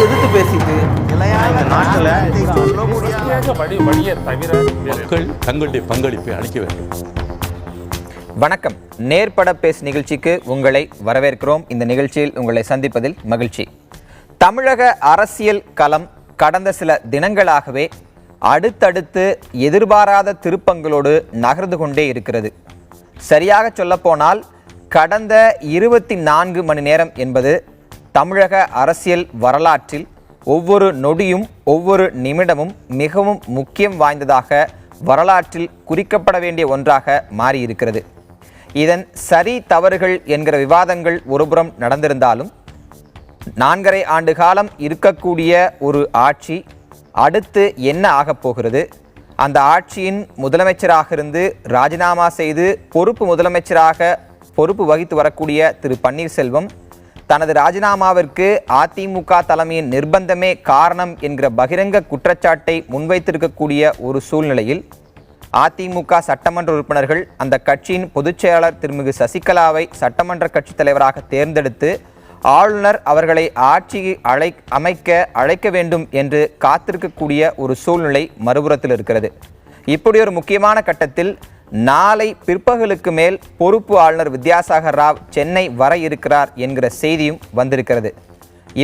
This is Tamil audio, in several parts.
எதிர்த்து பேசிட்டு மக்கள் தங்களுடைய பங்களிப்பை அளிக்க வேண்டும். வணக்கம். நேர்பட பேசு நிகழ்ச்சிக்கு உங்களை வரவேற்கிறோம். இந்த நிகழ்ச்சியில் உங்களை சந்திப்பதில் மகிழ்ச்சி. தமிழக அரசியல் களம் கடந்த சில தினங்களாகவே அடுத்தடுத்து எதிர்பாராத திருப்பங்களோடு நகர்ந்து கொண்டே இருக்கிறது. சரியாக சொல்லப்போனால் கடந்த 24 மணி நேரம் என்பது தமிழக அரசியல் வரலாற்றில் ஒவ்வொரு நொடியும் ஒவ்வொரு நிமிடமும் மிகவும் முக்கியம் வாய்ந்ததாக வரலாற்றில் குறிக்கப்பட வேண்டிய ஒன்றாக மாறியிருக்கிறது. இதன் சரி தவறுகள் என்கிற விவாதங்கள் ஒருபுறம் நடந்திருந்தாலும் 4.5 ஆண்டு காலம் இருக்கக்கூடிய ஒரு ஆட்சி அடுத்து என்ன ஆகப் போகிறது, அந்த ஆட்சியின் முதலமைச்சராக இருந்து ராஜினாமா செய்து முதலமைச்சராக பொறுப்பு வகித்து வரக்கூடிய திரு பன்னீர்செல்வம் தனது ராஜினாமாவிற்கு அதிமுக தலைமையின் நிர்பந்தமே காரணம் என்கிற பகிரங்க குற்றச்சாட்டை முன்வைத்திருக்கக்கூடிய ஒரு சூழ்நிலையில் அதிமுக சட்டமன்ற உறுப்பினர்கள் அந்த கட்சியின் பொதுச் செயலாளர் திருமிகு சசிகலாவை சட்டமன்ற கட்சித் தலைவராக தேர்ந்தெடுத்து ஆளுநர் அவர்களை ஆட்சியை அழைக்க வேண்டும் என்று காத்திருக்கக்கூடிய ஒரு சூழ்நிலை மறுபுறத்தில் இருக்கிறது. இப்படி ஒரு முக்கியமான கட்டத்தில் நாளை பிற்பகலுக்கு மேல் பொறுப்பு ஆளுநர் வித்யாசாகர் ராவ் சென்னை வர இருக்கிறார் என்கிற செய்தியும் வந்திருக்கிறது.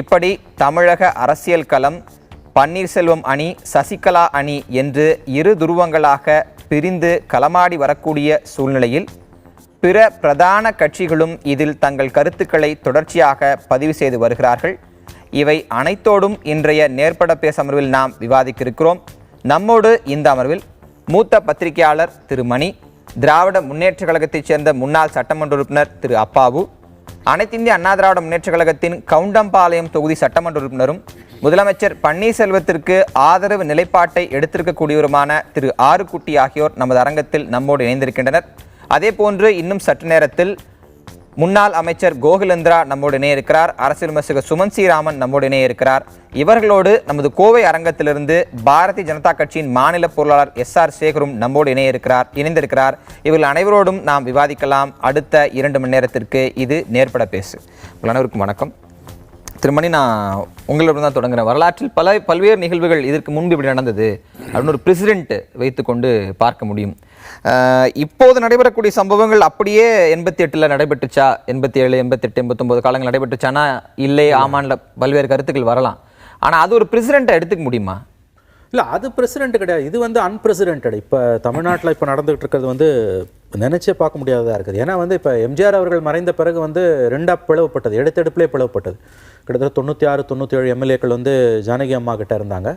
இப்படி தமிழக அரசியல் களம் பன்னீர்செல்வம் அணி, சசிகலா அணி என்று இரு துருவங்களாக பிரிந்து களமாடி வரக்கூடிய சூழ்நிலையில் பிற பிரதான கட்சிகளும் இதில் தங்கள் கருத்துக்களை தொடர்ச்சியாக பதிவு செய்து வருகிறார்கள். இவை அனைத்தோடும் இன்றைய நேர்பட பேச அமர்வில் நாம் விவாதிக்க இருக்கிறோம். நம்மோடு இந்த அமர்வில் மூத்த பத்திரிகையாளர் திரு மணி, திராவிட முன்னேற்ற கழகத்தைச் சேர்ந்த முன்னாள் சட்டமன்ற உறுப்பினர் திரு அப்பாவு, அனைத்து இந்திய அண்ணா திராவிட முன்னேற்ற கழகத்தின் கவுண்டம்பாளையம் தொகுதி சட்டமன்ற உறுப்பினரும் முதலமைச்சர் பன்னீர்செல்வத்திற்கு ஆதரவு நிலைப்பாட்டை எடுத்திருக்கக்கூடியவருமான திரு ஆறுக்குட்டி ஆகியோர் நமது அரங்கத்தில் நம்மோடு இணைந்திருக்கின்றனர். அதே போன்று இன்னும் சற்று நேரத்தில் முன்னாள் அமைச்சர் கோகுலேந்திரா நம்மோடு இணைய இருக்கிறார். அரசியல் விமர்சகர் சுமன் சி ராமன் நம்மோடு இணைய இருக்கிறார். இவர்களோடு நமது கோவை அரங்கத்திலிருந்து பாரதிய ஜனதா கட்சியின் மாநில பொருளாளர் SR சேகரும் நம்மோடு இணைந்திருக்கிறார். இவர்கள் அனைவரோடும் நாம் விவாதிக்கலாம் அடுத்த 2 மணி நேரத்திற்கு. இது நேர்பட பேசு. அனைவருக்கும் வணக்கம். திருமணி, நான் உங்களிடம் தான் தொடங்குறேன். வரலாற்றில் பல்வேறு நிகழ்வுகள் இதற்கு முன்பு இப்படி நடந்தது அப்படின்னு ஒரு பிரசிடென்ட் வைத்துக்கொண்டு பார்க்க முடியும். இப்போது நடைபெறக்கூடிய சம்பவங்கள் அப்படியே 88 நடைபெற்றுச்சா, 87, 88, 89 காலங்கள் நடைபெற்றுச்சானா இல்லை, ஆமான்ல பல்வேறு கருத்துக்கள் வரலாம். ஆனால் அது ஒரு பிரசிடென்ட்டை எடுத்துக்க முடியுமா? இல்லை, அது பிரசிடென்ட் கிடையாது. இது அன்பிரசிடென்டட். இப்போ தமிழ்நாட்டில் இப்போ நடந்துகிட்டு இருக்கிறது நினைச்சே பார்க்க முடியாததாக இருக்குது. ஏன்னா இப்போ எம்ஜிஆர் அவர்கள் மறைந்த பிறகு 2ஆக பிளவுப்பட்டது, எடுத்தெடுப்பிலே பிளவுப்பட்டது. கிட்டத்தட்ட 96, 97 எம்எல்ஏக்கள் ஜானகி அம்மா கிட்ட இருந்தாங்க,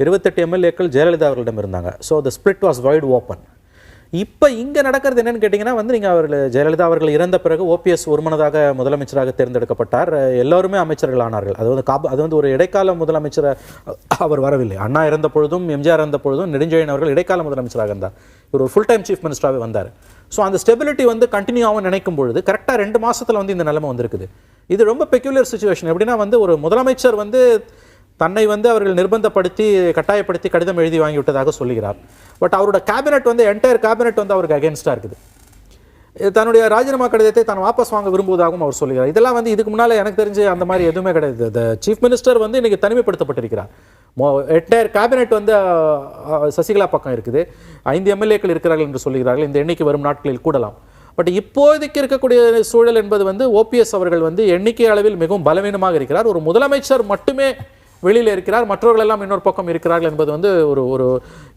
28 எம்எல்ஏக்கள் ஜெயலலிதா அவர்களிடம் இருந்தாங்க. So the split was white open. இப்போ இங்கே நடக்கிறது என்னன்னு கேட்டிங்கன்னா நீங்கள் ஜெயலலிதா அவர்கள் இறந்த பிறகு OPS ஒருமனதாக முதலமைச்சராக தேர்ந்தெடுக்கப்பட்டார். எல்லோருமே அமைச்சர்கள் ஆனார்கள். அது ஒரு இடைக்கால முதலமைச்சர் அவர் வரவில்லை. அண்ணா இறந்த பொழுதும் எம்ஜிஆர் இறந்த பொழுதும் நெடுஞ்செழியன் அவர்கள் இடைக்கால முதலமைச்சராக இருந்தார். இவர் ஒரு ஃபுல் டைம் சீஃப் மினிஸ்டராகவே வந்தார். ஸோ அந்த ஸ்டெபிலிட்டி கண்டினியூ ஆகும் நினைக்கும் பொழுது கரெக்டாக 2 மாதத்தில் இந்த நிலைமை வந்திருக்குது. இது ரொம்ப பெக்யூலியர் சுச்சுவேஷன். எப்படின்னா ஒரு முதலமைச்சர் தன்னை அவர்கள் நிர்பந்தப்படுத்தி கட்டாயப்படுத்தி கடிதம் எழுதி வாங்கிவிட்டதாக சொல்லுகிறார். பட் அவரோட கேபினெட் என்டையர் கேபினெட் அவருக்கு அகேன்ஸ்டாக இருக்குது. தன்னுடைய ராஜினாமா கடிதத்தை தான் வாபஸ் வாங்க விரும்புவதாகவும் அவர் சொல்லுகிறார். இதெல்லாம் இதுக்கு முன்னால் எனக்கு தெரிஞ்சு அந்த மாதிரி எதுவுமே கிடையாது. சீஃப் மினிஸ்டர் இன்னைக்கு தனிமைப்படுத்தப்பட்டிருக்கிறார். என்டையர் கேபினெட் சசிகலா பக்கம் இருக்குது. 5 எம்எல்ஏக்கள் இருக்கிறார்கள் என்று சொல்லுகிறார்கள். இந்த எண்ணிக்கை வரும் நாட்களில் கூடலாம். பட் இப்போதைக்கு இருக்கக்கூடிய சூழல் என்பது OPS அவர்கள் எண்ணிக்கை அளவில் மிகவும் பலவீனமாக இருக்கிறார். ஒரு முதலமைச்சர் மட்டுமே வெளியில் இருக்கிறார், மற்றவர்கள் எல்லாம் இன்னொரு பக்கம் இருக்கிறார்கள் என்பது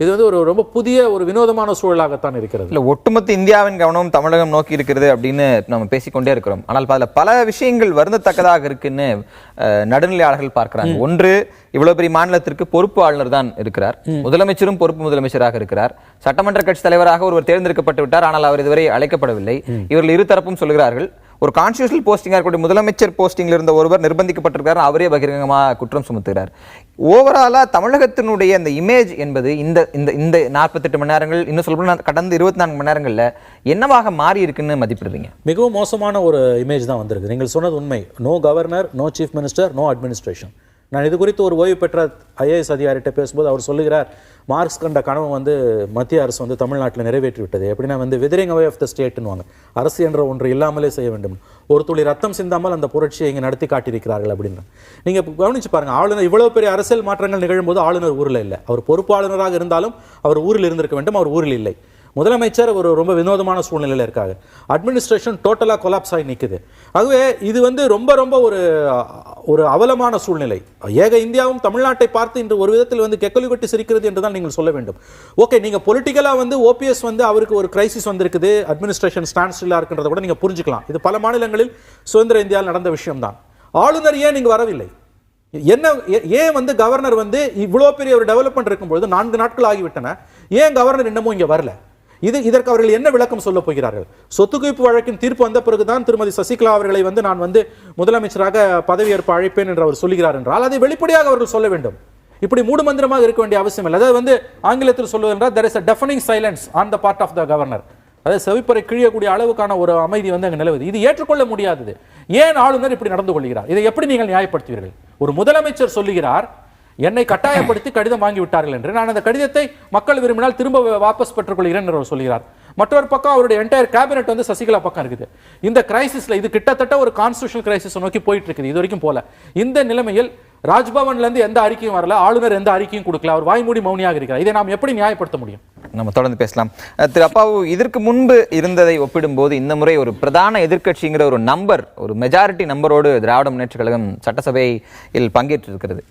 இது ஒரு ரொம்ப புதிய ஒரு வினோதமான சூழலாகத்தான் இருக்கிறது. இல்லை, ஒட்டுமொத்த இந்தியாவின் கவனம் தமிழகம் நோக்கி இருக்கிறது அப்படின்னு நம்ம பேசிக்கொண்டே இருக்கிறோம். ஆனால் அதில் பல விஷயங்கள் வருந்தத்தக்கதாக இருக்குன்னு நடுநிலையாளர்கள் பார்க்கிறாங்க. ஒன்று, இவ்வளவு பெரிய மாநிலத்திற்கு பொறுப்பு ஆளுநர் தான் இருக்கிறார், முதலமைச்சரும் பொறுப்பு முதலமைச்சராக இருக்கிறார், சட்டமன்ற கட்சி தலைவராக ஒருவர் தேர்ந்தெடுக்கப்பட்டு விட்டார், ஆனால் அவர் இதுவரை அழைக்கப்படவில்லை. இவர்கள் இருதரப்பும் சொல்கிறார்கள் ஒரு கான்ஸ்டிடியூஷனல் போஸ்டிங்காக இருக்கக்கூடிய முதலமைச்சர் போஸ்டிங்கில் இருந்த ஒருவர் நிர்பந்திக்கப்பட்டிருக்கார், அவரே பகிரங்கமாக குற்றம் சுமத்துகிறார். ஓவராலாக தமிழகத்தினுடைய இந்த இமேஜ் என்பது இந்த 48 மணி நேரங்கள், இன்னும் சொல்ல கடந்த 24 மணி நேரங்களில் என்னவாக மாறி இருக்குன்னு மதிப்பிடுறீங்க? மிகவும் மோசமான ஒரு இமேஜ் தான் வந்திருக்கு. நீங்கள் சொன்னது உண்மை. No governor, no chief minister, no administration. நான் இது குறித்து ஒரு ஓய்வு பெற்ற IAS அதிகாரிகிட்ட பேசும்போது அவர் சொல்லுகிறார், மார்க்ஸ் கண்ட கனவு வந்து மத்திய அரசு வந்து தமிழ்நாட்டில் நிறைவேற்றி விட்டது. எப்படின்னா வந்து விதரிங் அவே ஆஃப் த ஸ்டேட்னுவாங்க, அரசு என்ற ஒன்று இல்லாமலே செய்ய வேண்டும், ஒரு துளி ரத்தம் சிந்தாமல் அந்த புரட்சியை இங்கே நடத்தி காட்டியிருக்கிறார்கள் அப்படின்னு. நீங்கள் கவனிச்சு பாருங்கள், ஆளுநர் இவ்வளவு பெரிய அரசியல் மாற்றங்கள் நிகழும்போது ஆளுநர் ஊரில் இல்லை. அவர் பொறுப்பாளுநராக இருந்தாலும் அவர் ஊரில் இருந்திருக்க வேண்டும், அவர் ஊரில் இல்லை. முதலமைச்சர் ஒரு ரொம்ப வினோதமான சூழ்நிலையில் இருக்காங்க. அட்மினிஸ்ட்ரேஷன் டோட்டலாக கொலாப்ஸ் ஆகி நிற்குது. ஆகவே இது வந்து ரொம்ப ரொம்ப ஒரு அவலமான சூழ்நிலை. ஏக இந்தியாவும் தமிழ்நாட்டை பார்த்து இன்று ஒரு விதத்தில் வந்து கெக்கொலி கொட்டி சிரிக்கிறது என்று தான் நீங்கள் சொல்ல வேண்டும். ஓகே, நீங்கள் பொலிட்டிக்கலாக வந்து OPS வந்து அவருக்கு ஒரு கிரைசிஸ் வந்திருக்குது, அட்மினிஸ்ட்ரேஷன் ஸ்டாண்ட் ஸ்டில்லாக இருக்குன்றதை கூட நீங்கள் புரிஞ்சுக்கலாம். இது பல மாநிலங்களில் சுதந்திர இந்தியாவில் நடந்த விஷயம்தான். ஆளுநர் ஏன் நீங்கள் வரவில்லை? என்ன ஏன் வந்து கவர்னர் வந்து இவ்வளோ பெரிய ஒரு டெவலப்மெண்ட் இருக்கும்பொழுது 4 நாட்கள் ஆகிவிட்டன, ஏன் கவர்னர் இன்னமும் இங்கே வரல? இதற்கு அவர்கள் என்ன விளக்கம் சொல்ல போகிறார்கள்? சொத்து குவிப்பு வழக்கின் தீர்ப்பு வந்த பிறகுதான் திருமதி சசிகலா அவர்களை வந்து நான் வந்து முதலமைச்சராக பதவியேற்பு அழைப்பேன் என்று அவர் சொல்லுகிறார் என்றால் அதை வெளிப்படையாக அவர்கள் சொல்ல வேண்டும். இப்படி மூடுமந்திரமாக இருக்க வேண்டிய அவசியம் இல்லை. அதாவது வந்து ஆங்கிலத்தில் சொல்வதென்றால் there is a deafening silence on the part of the governor. அதாவது செவிப்பறை கிழியக்கூடிய அளவுக்கான ஒரு அமைதி வந்து அங்கே நிலவுது. இது ஏற்றுக்கொள்ள முடியாதது. ஏன் ஆளுநர் இப்படி நடந்து கொள்கிறார்? இதை எப்படி நீங்கள் நியாயப்படுத்துவீர்கள்? ஒரு முதலமைச்சர் சொல்லுகிறார், என்னை கட்டாயப்படுத்தி கடிதம் வாங்கி விட்டார்கள் என்று, நான் அந்த கடிதத்தை மக்கள் விரும்பினால் திரும்ப வாபஸ் பெற்றுக்கொள்கிறேன் என்று அவர் சொல்கிறார். மற்றொரு பக்கம் அவருடைய என்டையர் கேபினெட் வந்து சசிகலா பக்கம் இருக்குது. இந்த கிரைசிஸ்ல இது கிட்டத்தட்ட ஒரு கான்ஸ்டிடியூஷனல் கிரைசிஸ் நோக்கி போயிட்டு இருக்குது. இது வரைக்கும் போல. இந்த நிலைமையில் ராஜ்பவன்ல இருந்து எந்த அறிக்கையும் வரல, ஆளுநர் எந்த அறிக்கையும் கொடுக்கல, அவர் வாய்மூடி மௌனியாக இருக்கிறார். இதை நாம் எப்படி நியாயப்படுத்த முடியும்? நம்ம தொடர்ந்து பேசலாம். திரு அப்பாவு, இதற்கு முன்பு இருந்ததை ஒப்பிடும்போது இந்த முறை ஒரு பிரதான எதிர்க்கட்சிங்கிற ஒரு மெஜாரிட்டி நம்பரோடு திராவிட முன்னேற்ற கழகம் சட்டசபையில் பங்கேற்றிருக்கிறது.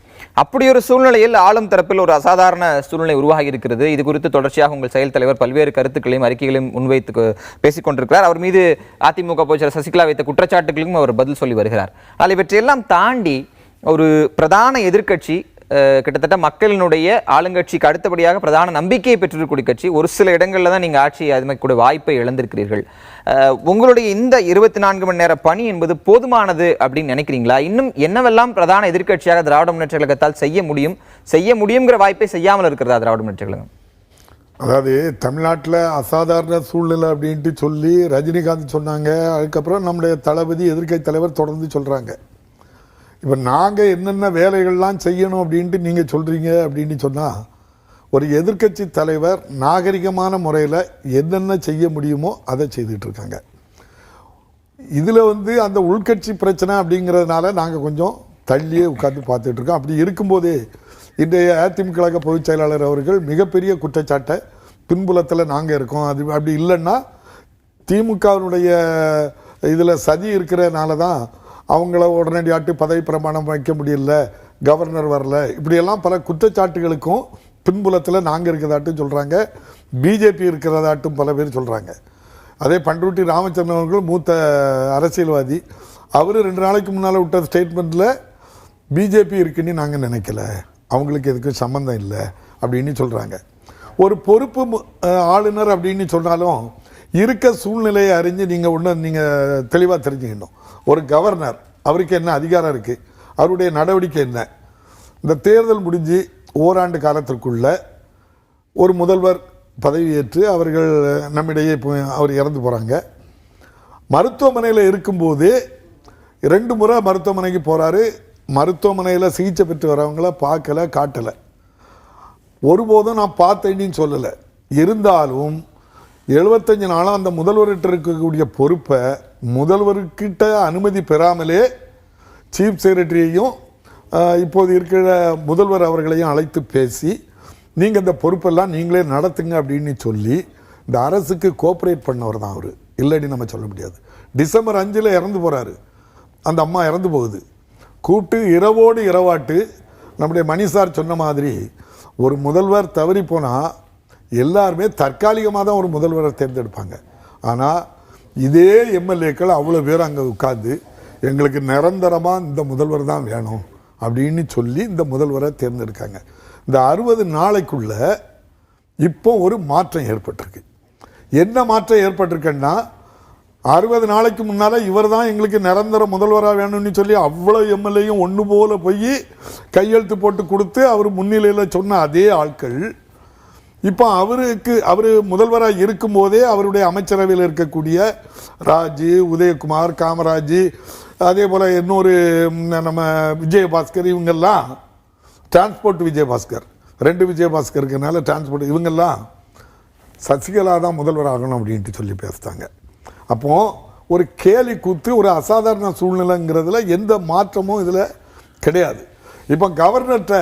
அப்படி ஒரு சூழ்நிலையில் ஆளும் தரப்பில் ஒரு அசாதாரண சூழ்நிலை உருவாகி இருக்கிறது. இது குறித்து தொடர்ச்சியாக உங்கள் செயல் தலைவர் பல்வேறு கருத்துக்களையும் அறிக்கைகளையும் முன்வைத்து பேசிக் கொண்டிருக்கிறார். அவர் மீது அதிமுக பொதுச்செயலர் சசிகலா வைத்த குற்றச்சாட்டுகளுக்கும் அவர் பதில் சொல்லி வருகிறார். ஆனால் இவற்றையெல்லாம் தாண்டி ஒரு பிரதான எதிர்க்கட்சி, கிட்டத்தட்ட மக்களினுடைய ஆளுங்கட்சிக்கு அடுத்தபடியாக பிரதான நம்பிக்கையை பெற்றிருக்கக்கூடிய கட்சி, ஒரு சில இடங்களில் தான் நீங்கள் ஆட்சியை அமைக்கக்கூடிய வாய்ப்பை இழந்திருக்கிறீர்கள். உங்களுடைய இந்த 24 மணி நேர பணி என்பது போதுமானது அப்படின்னு நினைக்கிறீங்களா? இன்னும் என்னவெல்லாம் பிரதான எதிர்க்கட்சியாக திராவிட முன்னேற்ற கழகத்தால் செய்ய முடியுங்கிற வாய்ப்பை செய்யாமல் இருக்கிறதா திராவிட முன்னேற்ற கழகம்? அதாவது தமிழ்நாட்டில் அசாதாரண சூழ்நிலை அப்படின்ட்டு சொல்லி ரஜினிகாந்த் சொன்னாங்க. அதுக்கப்புறம் நம்முடைய தளபதி எதிர்க்கட்சி தலைவர் தொடர்ந்து சொல்கிறாங்க. இப்போ நாங்கள் என்னென்ன வேலைகள்லாம் செய்யணும் அப்படின்ட்டு நீங்கள் சொல்கிறீங்க அப்படின்னு சொன்னால், ஒரு எதிர்க்கட்சி தலைவர் நாகரிகமான முறையில் என்னென்ன செய்ய முடியுமோ அதை செய்துட்டு இருக்காங்க. இதில் வந்து அந்த உள்கட்சி பிரச்சனை அப்படிங்கிறதுனால நாங்கள் கொஞ்சம் தள்ளியே உட்காந்து பார்த்துட்டு இருக்கோம். அப்படி இருக்கும்போதே இன்றைய அதிமுக கழக பொதுச் செயலாளர் அவர்கள் மிகப்பெரிய குற்றச்சாட்டை பின்புலத்தில் நாங்கள் இருக்கோம், அது அப்படி இல்லைன்னா திமுகவினுடைய இதில் சதி இருக்கிறதுனால தான் அவங்கள உடனடியாட்டு பதவி பிரமாணம் வைக்க முடியல, கவர்னர் வரல, இப்படியெல்லாம் பல குற்றச்சாட்டுகளுக்கும் பின்புலத்தில் நாங்கள் இருக்கிறதாட்டும் சொல்கிறாங்க, பிஜேபி இருக்கிறதாட்டும் பல பேர் சொல்கிறாங்க. அதே பண்ருட்டி ராமச்சந்திரன் அவர்கள் மூத்த அரசியல்வாதி, அவர் 2 நாளைக்கு முன்னால் விட்ட ஸ்டேட்மெண்ட்டில் பிஜேபி இருக்குன்னு நாங்கள் நினைக்கல, அவங்களுக்கு எதுக்கும் சம்மந்தம் இல்லை அப்படின்னு சொல்கிறாங்க. ஒரு பொறுப்பு ஆளுநர் அப்படின்னு சொன்னாலும் இருக்க சூழ்நிலையை அறிஞ்சு நீங்கள் தெளிவாக தெரிஞ்சுக்கணும். ஒரு கவர்னர், அவருக்கு என்ன அதிகாரம் இருக்குது, அவருடைய நடவடிக்கை என்ன? இந்த தேர்தல் முடிஞ்சு ஓராண்டு காலத்திற்குள்ள ஒரு முதல்வர் பதவியேற்று அவர்கள் நம்மிடையே அவர் இறந்து போகிறாங்க. மருத்துவமனையில் இருக்கும்போது 2 முறை மருத்துவமனைக்கு போகிறாரு. மருத்துவமனையில் சிகிச்சை பெற்று வரவங்கள பார்க்கல, காட்டலை. ஒருபோதும் நான் பார்த்தேன்னு சொல்லலை. இருந்தாலும் 75 நாளாக அந்த முதல்வர்கிட்ட இருக்கக்கூடிய பொறுப்பை முதல்வர்கிட்ட அனுமதி பெறாமலே சீஃப் செக்ரட்டரியையும் இப்போது இருக்கிற முதல்வர் அவர்களையும் அழைத்து பேசி, நீங்கள் இந்த பொறுப்பெல்லாம் நீங்களே நடத்துங்க அப்படின்னு சொல்லி இந்த அரசுக்கு கோஆப்ரேட் பண்ணவர் தான் அவர், இல்லைன்னு நம்ம சொல்ல முடியாது. டிசம்பர் 5 இறந்து போகிறாரு, அந்த அம்மா இறந்து போகுது. கூப்பிட்டு இரவோடு இரவாட்டு நம்முடைய மணிசார் சொன்ன மாதிரி ஒரு முதல்வர் தவறி போனால் எல்லாருமே தற்காலிகமாக தான் ஒரு முதல்வரை தேர்ந்தெடுப்பாங்க. ஆனால் இதே எம்எல்ஏக்கள் அவ்வளோ பேர் அங்கே உட்கார்ந்து எங்களுக்கு நிரந்தரமாக இந்த முதல்வர் தான் வேணும் அப்படின்னு சொல்லி இந்த முதல்வரை தேர்ந்தெடுக்காங்க. இந்த 60 நாளைக்குள்ள இப்போ ஒரு மாற்றம் ஏற்பட்டிருக்கு. என்ன மாற்றம் ஏற்பட்டிருக்குன்னா, 60 நாளைக்கு முன்னால் இவர் தான் எங்களுக்கு நிரந்தர முதல்வராக வேணும்னு சொல்லி அவ்வளோ எம்எல்ஏயும் ஒன்று போல போய் கையெழுத்து போட்டு கொடுத்து அவர் முன்னிலையில் சொன்ன அதே ஆட்கள் இப்போ அவர் முதல்வராக இருக்கும்போதே அவருடைய அமைச்சரவையில் இருக்கக்கூடிய ராஜு, உதயகுமார், காமராஜ், அதே போல் இன்னொரு நம்ம விஜயபாஸ்கர் இவங்கெல்லாம் டிரான்ஸ்போர்ட் விஜயபாஸ்கர் 2 விஜயபாஸ்கர் இருக்கனால டிரான்ஸ்போர்ட் இவங்கெல்லாம் சசிகலா தான் முதல்வர் ஆகணும் அப்படின்ட்டு சொல்லி பேசுகிறாங்க. அப்போது ஒரு கேலி கூத்து, ஒரு அசாதாரண சூழ்நிலைங்கிறதுல எந்த மாற்றமும் இதில் கிடையாது. இப்போ கவர்னர்கிட்ட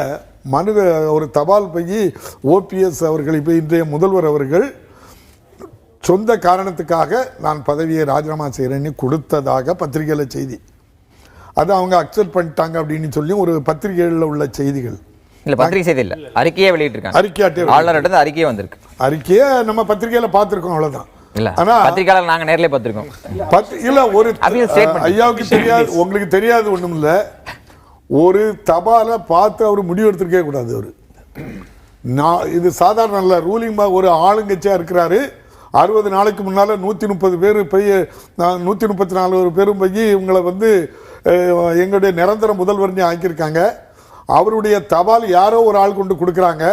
மனு ஒரு தபால் பையி ஓபிஎஸ் அவர்கள் இப்போ இன்றைய முதல்வர் அவர்கள் சொந்த காரணத்துக்காக நான் பதவியை ராஜினாமா செய்கிறேன்னு கொடுத்ததாக பத்திரிகையில் செய்தி. அதை அவங்க அக்செப்ட் பண்ணிட்டாங்க அப்படின்னு சொல்லி ஒரு பத்திரிகைகளில் உள்ள செய்திகள். இல்ல பத்திரிகை செய்தி இல்ல, அறிக்கையே வெளியிட்டிருக்காங்க. அறிக்கையாட்டே ஆளுநர்கிட்ட அறிக்கையே வந்திருக்கு. அறிக்கையே நம்ம பத்திரிகையில் பார்த்துருக்கோம், அவ்வளோதான். இல்ல ஆனா பத்திரிகையாளர் நாங்க நேர்லயே பார்த்திருக்கோம். இல்ல ஒரு அப்படின்னு statement. ஐயாவுக்கு தெரியாது, உங்களுக்கு தெரியாது ஒண்ணும் இல்ல. ஒரு தபாலை பார்த்து அவர் முடிவு எடுத்திருக்கவே கூடாது. அவரு இது சாதாரண இல்ல, ரூலிங் ஒரு ஆளுங்கட்சியா இருக்கிறாரு. 60 நாளைக்கு முன்னால 130 பேர் போய் 134 பேரும் போய் இவங்களை வந்து எங்களுடைய நிரந்தர முதல்வர்னு ஆக்கியிருக்காங்க. அவருடைய தபால் யாரோ ஒரு ஆள் கொண்டு கொடுக்குறாங்க.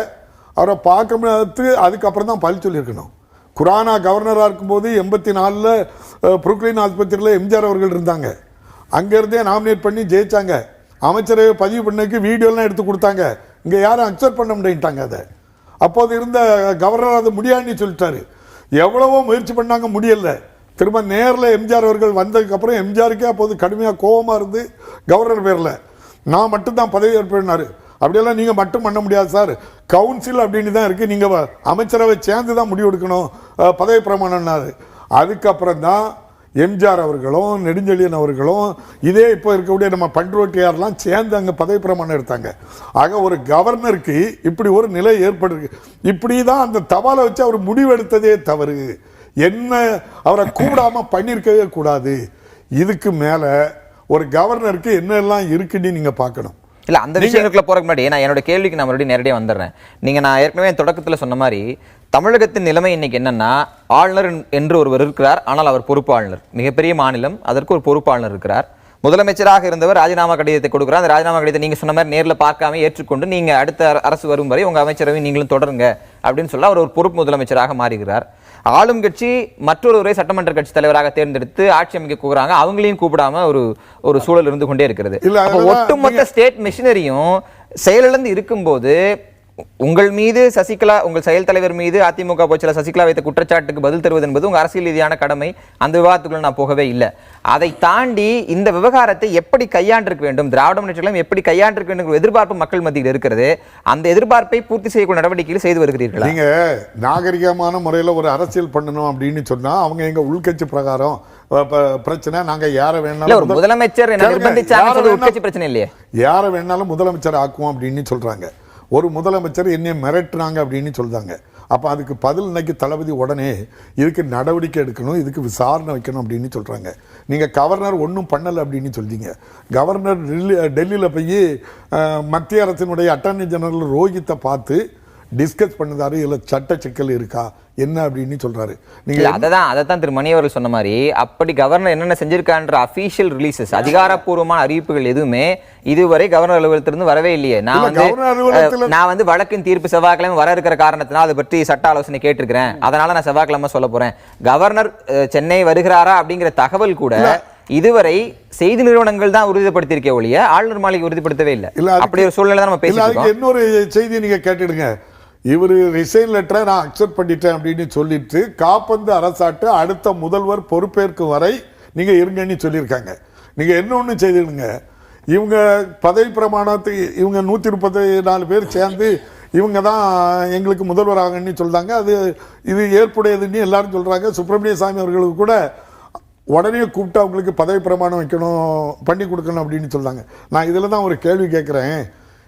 அவரை பார்க்க அதுக்கப்புறம் தான் பழி சொல்லியிருக்கணும். குரானா கவர்னராக இருக்கும்போது 84 புருக்லின் ஆஸ்பத்திரியில் எம்ஜிஆர் அவர்கள் இருந்தாங்க. அங்கேருந்தே நாமினேட் பண்ணி ஜெயிச்சாங்க. அமைச்சரவை பதிவு பண்ணக்கு வீடியோலாம் எடுத்து கொடுத்தாங்க. இங்கே யாரும் அக்செப்ட் பண்ண முடியிட்டாங்க. அதை அப்போது இருந்த கவர்னர் அதை முடியாதுன்னு சொல்லிட்டாரு. எவ்வளவோ முயற்சி பண்ணாங்க, முடியலை. திரும்ப நேரில் எம்ஜிஆர் அவர்கள் வந்ததுக்கப்புறம் எம்ஜிஆருக்கே அப்போது கடுமையாக கோபமாக இருந்து கவர்னர் பேரில் நான் மட்டும்தான் பதவி ஏற்பேன்னாரு. அப்படியெல்லாம் நீங்கள் மட்டும் பண்ண முடியாது சார், கவுன்சில் அப்படின்னு தான் இருக்குது, நீங்கள் அமைச்சரவை சேர்ந்து தான் முடிவு எடுக்கணும் பதவி பிரமாணம்னாரு. அதுக்கப்புறம் தான் எம்ஜிஆர் அவர்களும் நெடுஞ்செழியன் அவர்களும் இதே இப்போ இருக்கக்கூடிய நம்ம பண்ருட்டியார்லாம் சேர்ந்து அங்கே பதவி பிரமாணம் எடுத்தாங்க. ஆக ஒரு கவர்னருக்கு இப்படி ஒரு நிலை ஏற்பட்டிருக்கு. இப்படி தான் அந்த தபாலை வச்சு அவர் முடிவெடுத்ததே தவறு. என்ன அவரை கூடாம பண்ணியிருக்கவே கூடாது. இதுக்கு மேலே ஒரு கவர்னருக்கு என்னெல்லாம் இருக்குன்னு நீங்கள் பார்க்கணும். இல்ல அந்த விஷயங்களுக்குள்ள போறதுக்கு முன்னாடி நான் என்னோட கேள்விக்கு நான் மறுபடியும் நேரடியாக வந்துடுறேன். நான் ஏற்கனவே தொடக்கத்தில் சொன்ன மாதிரி தமிழகத்தின் நிலைமை இன்னைக்கு என்னன்னா, ஆளுநர் என்று ஒருவர் இருக்கிறார், ஆனால் அவர் பொறுப்பு ஆளுநர். மிகப்பெரிய மாநிலம், அதற்கு ஒரு பொறுப்பு ஆளுநர் இருக்கிறார். முதலமைச்சராக இருந்தவர் ராஜினாமா கடிதத்தை கொடுக்கிறார். அந்த ராஜினாமா கடிதத்தை நீங்க சொன்ன மாதிரி நேரில் பார்க்காம ஏற்றுக்கொண்டு நீங்க அடுத்த அரசு வரும் வரை உங்க அமைச்சரவை நீங்களும் தொடருங்க அப்படின்னு சொல்ல அவர் ஒரு பொறுப்பு முதலமைச்சராக மாறுகிறார். ஆளும் கட்சி மற்றொருவரை சட்டமன்ற கட்சி தலைவராக தேர்ந்தெடுத்து ஆட்சி அமைக்க கூறாங்க. அவங்களையும் கூப்பிடாம ஒரு சூழல் இருந்து கொண்டே இருக்கிறது. ஒட்டுமொத்த ஸ்டேட் மிஷினரியும் செயலிழந்து இருக்கும்போது உங்கள் மீது சசிகலா, உங்கள் செயல் தலைவர் மீது அதிமுக போச்சல சசிகலா வைத்த குற்றச்சாட்டுக்கு பதில் தருவது என்பது உங்க அரசியல் ரீதியான கடமை. அந்த விவாதத்துக்குள்ள நான் போகவே இல்லை. அதை தாண்டி இந்த விவகாரத்தை எப்படி கையாண்டிருக்க வேண்டும், திராவிட முன்னேற்றம் எப்படி கையாண்டிருக்க வேண்டும் எதிர்பார்ப்பு மக்கள் மத்தியில் இருக்கிறது. அந்த எதிர்பார்ப்பை பூர்த்தி செய்யக்கூடிய நடவடிக்கைகள் செய்து வருகிறீர்களா? நீங்க நாகரிகமான முறையில் ஒரு அரசியல் பண்ணணும் அப்படின்னு சொன்னா அவங்க எங்க உள்கட்சி பிரகாரம் பிரச்சனை, நாங்க யாரை வேணாலும் முதலமைச்சர் உள்கட்சி பிரச்சனை இல்லையே, யாரை வேணாலும் முதலமைச்சர் ஆக்குவோம் அப்படின்னு சொல்றாங்க. ஒரு முதலமைச்சர் என்னை மிரட்டுறாங்க அப்படின்னு சொல்றாங்க. அப்போ அதுக்கு பதில் இன்னைக்கு தளபதி உடனே இதுக்கு நடவடிக்கை எடுக்கணும், இதுக்கு விசாரணை வைக்கணும் அப்படின்னு சொல்கிறாங்க. நீங்கள் கவர்னர் ஒன்றும் பண்ணலை அப்படின்னு சொல்லிங்க. கவர்னர் டெல்லியில் போய் மத்திய அரசினுடைய அட்டர்னி ஜெனரல் ரோஹித்தை பார்த்து டிஸ்கஸ் பண்ணுதாரு, இதில் சட்ட சிக்கல் இருக்கா என்ன அப்படின்னு சொல்றாரு. நீங்க அதைத்தான் திரு மணி அவர்கள் சொன்ன மாதிரி அப்படி கவர்னர் என்னென்ன செஞ்சிருக்கான்ற அபிஷியல் ரிலீசஸ், அதிகாரப்பூர்வமான அறிவிப்புகள் எதுவுமே இதுவரை கவர்னர் அலுவலகத்திலிருந்து வரவே இல்லையே. நான் வந்து வழக்கின் தீர்ப்பு செவ்வாய்க்கிழமை வர இருக்கிற காரணத்தினால் அதை பற்றி சட்ட ஆலோசனை கேட்டிருக்கிறேன், அதனால நான் செவ்வாய்க்கிழமை சொல்ல போறேன். கவர்னர் சென்னை வருகிறாரா அப்படிங்கிற தகவல் கூட இதுவரை செய்தி நிறுவனங்கள் தான் உறுதிப்படுத்தியிருக்கே ஒழிய ஆளுநர் மாளிகை உறுதிப்படுத்தவே இல்லை. அப்படி ஒரு சூழ்நிலை தான் நம்ம பேசியிருக்கோம். இன்னொரு செய்தி நீங்க கேட்டுடுங்க. இவர் ரிசைன் லெட்டரை நான் அக்செப்ட் பண்ணிட்டேன் அப்படின்னு சொல்லிட்டு காப்பந்து அரசாட்டு அடுத்த முதல்வர் பொறுப்பேற்கும் வரை நீங்க இருங்கன்னு சொல்லியிருக்காங்க. நீங்க என்ன ஒன்று செய்திடுங்க, இவங்க பதவி பிரமாணத்துக்கு இவங்க 134 பேர் சேர்ந்து இவங்க தான் எங்களுக்கு முதல்வர் ஆகணும்னு சொல்றாங்க. இது ஏற்புடையதுன்னு எல்லாரும் சொல்றாங்க. சுப்பிரமணிய சாமி அவர்களுக்கு கூட உடனே கூப்பிட்டு அவங்களுக்கு பதவி பிரமாணம் வைக்கணும், பண்ணி கொடுக்கணும் அப்படின்னு சொல்றாங்க. நான் இதில் தான் ஒரு கேள்வி கேட்குறேன்,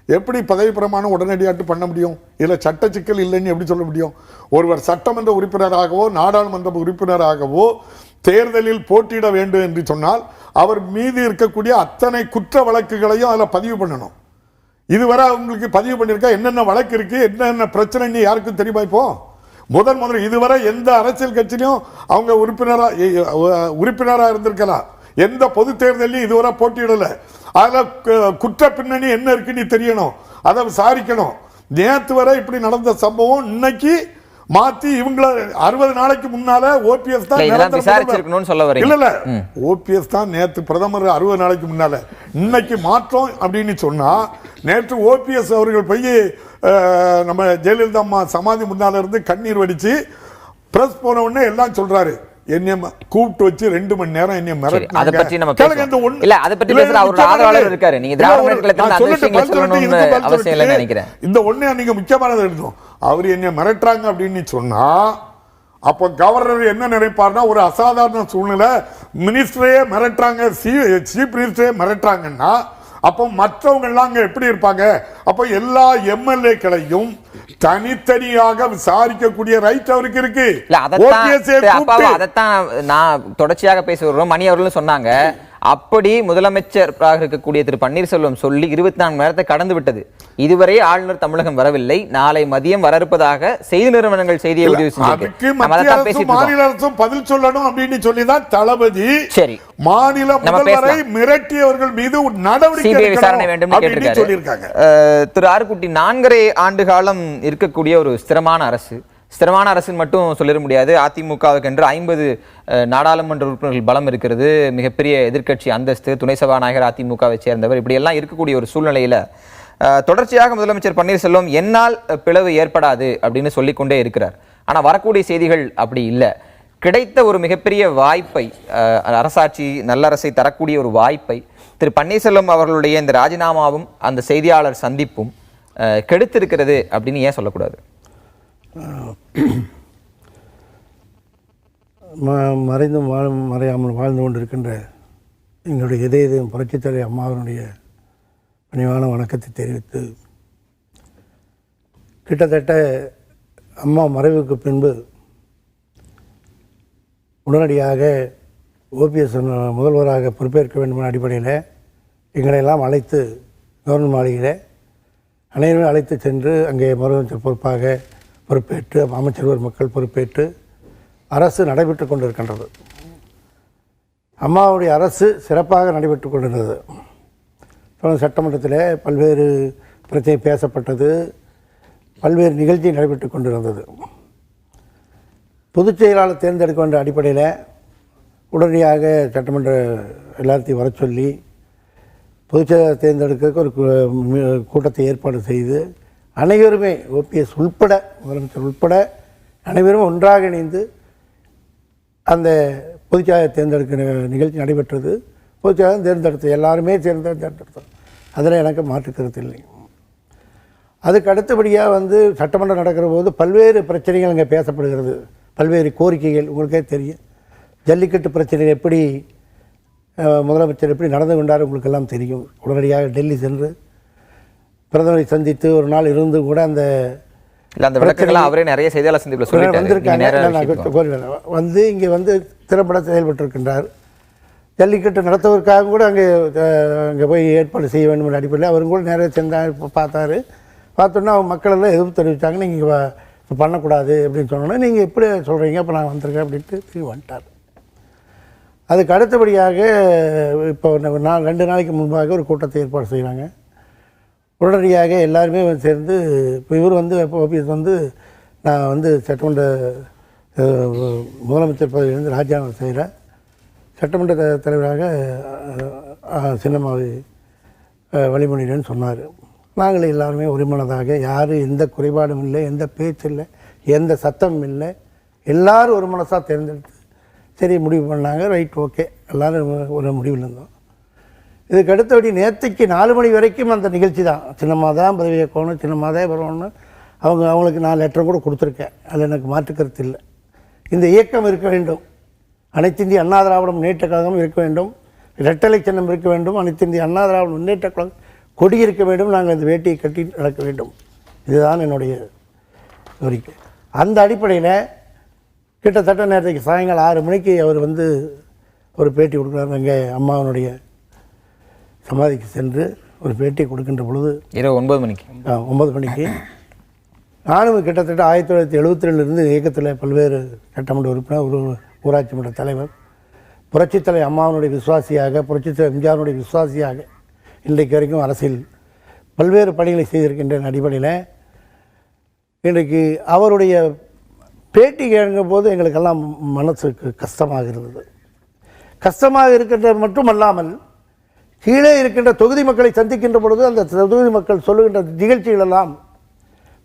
எப்படி பதவி பிரமாணம் உடனடியாட்டு பண்ண முடியும்? இதில் சட்ட சிக்கல் இல்லைன்னு எப்படி சொல்ல முடியும்? ஒருவர் சட்டமன்ற உறுப்பினராகவோ நாடாளுமன்ற உறுப்பினராகவோ தேர்தலில் போட்டியிட வேண்டும் என்று சொன்னால் அவர் மீது இருக்கக்கூடிய அத்தனை குற்ற வழக்குகளையும் அதில் பதிவு பண்ணணும். இதுவரை அவங்களுக்கு பதிவு பண்ணியிருக்கா? என்னென்ன வழக்கு இருக்கு, என்னென்ன பிரச்சனைன்னு யாருக்கும் தெரியுமா? இப்போ முதல் இதுவரை எந்த அரசியல் கட்சியிலும் அவங்க உறுப்பினராக இருந்திருக்கலாம், எந்த பொது தேர்தலையும் இதுவரை போட்டியிடலை. அதில் குற்ற பின்னணி என்ன இருக்குன்னு தெரியணும், அதை விசாரிக்கணும். நேற்று வரை இப்படி நடந்த சம்பவம் இன்னைக்கு மாத்தி இவங்கள 60 நாளைக்கு முன்னால ஓபிஎஸ் தான் இதெல்லாம் நிரந்தர விசாரிச்சிருக்கணும்னு சொல்ல வரீங்க. இல்ல ஓபிஎஸ் தான் நேத்து பிரதமர் 60 நாளைக்கு முன்னால இன்னைக்கு மாற்றம் அப்படின்னு சொன்னா நேற்று ஓபிஎஸ் அவர்கள் போய் நம்ம ஜெயலலிதா அம்மா சமாதி முன்னால இருந்து கண்ணீர் வடிச்சு பிரஸ் போன உடனே எல்லாம் சொல்றாரு, என்னை கூப்பிட்டு வச்சு 2 மணி நேரம் என்னை மிரட்டினாங்க. அதை பற்றி நம்ம பேசுவோம். இல்ல அதை பற்றி பேசுற அவரோட ஆதரவாளர் இருக்காரு. நீங்க திராவிட முன்னேற்ற கழகத்துல அந்த விஷயங்களை சொல்லணும்னு அவசியம் இல்லைன்னு நினைக்கிறேன். இந்த ஒண்ணே நீங்க முக்கியமானது எழுதணும். அவர் என்னை மிரட்டுறாங்க அப்படின்னு சொன்னா அப்ப கவர்னர் என்ன நினைப்பார்னா, ஒரு அசாதாரண சூழ்நிலை மினிஸ்டரே மிரட்டுறாங்க, சீஃப் மினிஸ்டரே மிரட்டுறாங்கன்னா அப்போ மற்றவங்க எல்லாம் அங்க எப்படி இருப்பாங்க? அப்ப எல்லா எம்எல்ஏக்களையும் தனித்தனியாக விசாரிக்கக்கூடிய ரைட் அவருக்கு இருக்கு. அதைத்தான் நான் தொடர்ச்சியாக பேச வருவோம். மணி அவர்களும் சொன்னாங்க, அப்படி முதலமைச்சராக இருக்கக்கூடிய திரு பன்னீர்செல்வம் சொல்லி 24 மணி நேரத்தை கடந்து விட்டது. இதுவரை ஆளுநர் தமிழகம் வரவில்லை, நாளை மதியம் வர இருப்பதாக செய்தி நிறுவனங்கள் செய்தியை உதவி மாநில அரசும் பதில் சொல்லணும் அப்படின்னு சொல்லிதான் தளபதி சரி மாநில முதல்வரை மிரட்டியவர்கள் மீது நடவடிக்கை விசாரணை வேண்டும் சொல்லியிருக்காங்க. திரு ஆறுக்குட்டி, 4.5 ஆண்டு காலம் இருக்கக்கூடிய ஒரு ஸ்திரமான அரசு, ஸ்திரமான அரசுன்னு மட்டும் சொல்லிட முடியாது. அதிமுகவுக்கு என்று 50 நாடாளுமன்ற உறுப்பினர்கள் பலம் இருக்கிறது, மிகப்பெரிய எதிர்க்கட்சி அந்தஸ்து, துணை சபாநாயகர் அதிமுகவை சேர்ந்தவர், இப்படி எல்லாம் இருக்கக்கூடிய ஒரு சூழ்நிலையில தொடர்ச்சியாக முதலமைச்சர் பன்னீர்செல்வம் என்னால் பிளவு ஏற்படாது அப்படின்னு சொல்லிக்கொண்டே இருக்கிறார். ஆனா வரக்கூடிய செய்திகள் அப்படி இல்லை. கிடைத்த ஒரு மிகப்பெரிய வாய்ப்பை, அரசாட்சி நல்லரசை தரக்கூடிய ஒரு வாய்ப்பை திரு பன்னீர்செல்வம் அவர்களுடைய இந்த ராஜினாமாவும் அந்த செய்தியாளர் சந்திப்பும் கெடுத்திருக்கிறது அப்படின்னு ஏன் சொல்லக்கூடாது? மறைந்தும் மறையாமல் வாழ்ந்து கொண்டிருக்கின்ற எங்களுடைய இதயம் புரட்சித்தலை அம்மாவினுடைய பணிவான வணக்கத்தை தெரிவித்து, கிட்டத்தட்ட அம்மா மறைவுக்கு பின்பு உடனடியாக ஓபிஎஸ் முதல்வராக பொறுப்பேற்க வேண்டும் என்ற அடிப்படையில் எங்களையெல்லாம் அழைத்து கவர்னர் மாளிகையில் அனைவரும் அழைத்து சென்று அங்கே முதலமைச்சர் பொறுப்பாக பொறுப்பேற்று அமைச்சர் மக்கள் பொறுப்பேற்று அரசு நடைபெற்று கொண்டிருக்கின்றது. அம்மாவுடைய அரசு சிறப்பாக நடைபெற்று கொண்டிருந்தது. சட்டமன்றத்தில் பல்வேறு பிரச்சனை பேசப்பட்டது, பல்வேறு நிகழ்ச்சி நடைபெற்று கொண்டிருந்தது. பொதுச் செயலாளர் தேர்ந்தெடுக்க வேண்டிய அடிப்படையில் உடனடியாக சட்டமன்ற எல்லாத்தையும் வர சொல்லி பொதுச் செயலாளர் தேர்ந்தெடுக்க ஒரு கூட்டத்தை ஏற்பாடு செய்து அனைவருமே ஓபிஎஸ் உள்பட முதலமைச்சர் உள்பட அனைவரும் ஒன்றாக இணைந்து அந்த பொதுச்செயலாளர் தேர்ந்தெடுக்கிற நிகழ்ச்சி நடைபெற்றது. பொதுச்செயலாளர் தேர்ந்தெடுத்து எல்லாருமே தேர்ந்தெடுத்தோம். அதில் எனக்கு மாற்றுக்கிறது இல்லை. அதுக்கு அடுத்தபடியாக சட்டமன்றம் நடக்கிற போது பல்வேறு பிரச்சனைகள் அங்கே பேசப்படுகிறது, பல்வேறு கோரிக்கைகள். உங்களுக்கே தெரியும், ஜல்லிக்கட்டு பிரச்சனைகள் எப்படி முதலமைச்சர் எப்படி நடந்து கொண்டார் உங்களுக்கெல்லாம் தெரியும். உடனடியாக டெல்லி சென்று பிரதமரை சந்தித்து ஒரு நாள் இருந்து கூட அந்த அவரே நிறைய செய்தியாளர் சந்திப்பில் வந்திருக்காங்க. இங்கே திறம்பட செயல்பட்டிருக்கின்றார். ஜல்லிக்கட்டு நடத்துவதற்காக கூட அங்கே போய் ஏற்பாடு செய்ய வேண்டும் என்ற அடிப்படையில் அவரும் கூட நிறைய சென்றார், பார்த்தாரு. பார்த்தோன்னா அவங்க மக்கள் எல்லாம் எதிர்ப்பு தெரிவித்தாங்க, நீங்கள் இப்போ பண்ணக்கூடாது அப்படின்னு சொன்னோன்னா, நீங்கள் எப்படி சொல்கிறீங்க, இப்போ நான் வந்திருக்கேன் அப்படின்ட்டு வந்துட்டார். அதுக்கு அடுத்தபடியாக இப்போ 2 நாளைக்கு முன்பாக ஒரு கூட்டத்தை ஏற்பாடு செய்கிறாங்க. உடனடியாக எல்லாருமே சேர்ந்து இப்போ இவர் ஓபிஎஸ் நான் சட்டமன்ற முதலமைச்சர் பதவியிலிருந்து ராஜினாமா செய்கிறேன், சட்டமன்ற தலைவராக சின்னம்மாவை வழிமொழின்னு சொன்னார். நாங்கள் எல்லாருமே ஒருமனதாக, யாரும் எந்த குறைபாடும் இல்லை, எந்த பேச்சு இல்லை, எந்த சத்தமும் இல்லை, எல்லோரும் ஒரு மனசாக தேர்ந்தெடுத்து சரி முடிவு பண்ணாங்க. ரைட், ஓகே, எல்லோரும் ஒரு முடிவில் இருந்தோம். இதுக்கு அடுத்தபடி நேற்றுக்கு 4 மணி வரைக்கும் அந்த நிகழ்ச்சி தான். சின்னம்மா தான் பதவி ஏற்கணும், சின்னம்மா தான் வரணும்னு அவங்களுக்கு நான் லெட்டரும் கூட கொடுத்துருக்கேன். அதில் எனக்கு மாற்றுக்கருத்து இல்லை. இந்த இயக்கம் இருக்க வேண்டும், அனைத்து இந்திய அண்ணா திராவிட முன்னேற்ற கழகம் இருக்க வேண்டும், இரட்டலை சின்னம் இருக்க வேண்டும், அனைத்து இந்திய அண்ணா திராவிட முன்னேற்ற கழகம் கொடி இருக்க வேண்டும், நாங்கள் இந்த வேட்டியை கட்டி நடக்க வேண்டும். இதுதான் என்னுடைய கோரிக்கை. அந்த அடிப்படையில் கிட்டத்தட்ட நேரத்துக்கு சாயங்காலம் 6 மணிக்கு அவர் ஒரு பேட்டி கொடுக்குறாரு. அங்கே அம்மாவனுடைய சமாதிக்கு சென்று ஒரு பேட்டி கொடுக்கின்ற பொழுது இரவு 9 மணிக்கு 9 மணிக்கு நானும் கிட்டத்தட்ட 1972 இயக்கத்தில் பல்வேறு சட்டமன்ற உறுப்பினர், ஒரு ஊராட்சி மன்ற தலைவர், புரட்சித்தலை அம்மாவனுடைய விசுவாசியாக, புரட்சித்தலை எம்ஜிஆருடைய விசுவாசியாக இன்றைக்கு வரைக்கும் அரசியல் பல்வேறு பணிகளை செய்திருக்கின்ற அடிப்படையில் இன்றைக்கு அவருடைய பேட்டி கேட்கும் போது எங்களுக்கெல்லாம் மனசுக்கு கஷ்டமாக இருந்தது. கஷ்டமாக இருக்கின்றது மட்டுமல்லாமல் கீழே இருக்கின்ற தொகுதி மக்களை சந்திக்கின்ற பொழுது அந்த தொகுதி மக்கள் சொல்லுகின்ற நிகழ்ச்சிகளெல்லாம்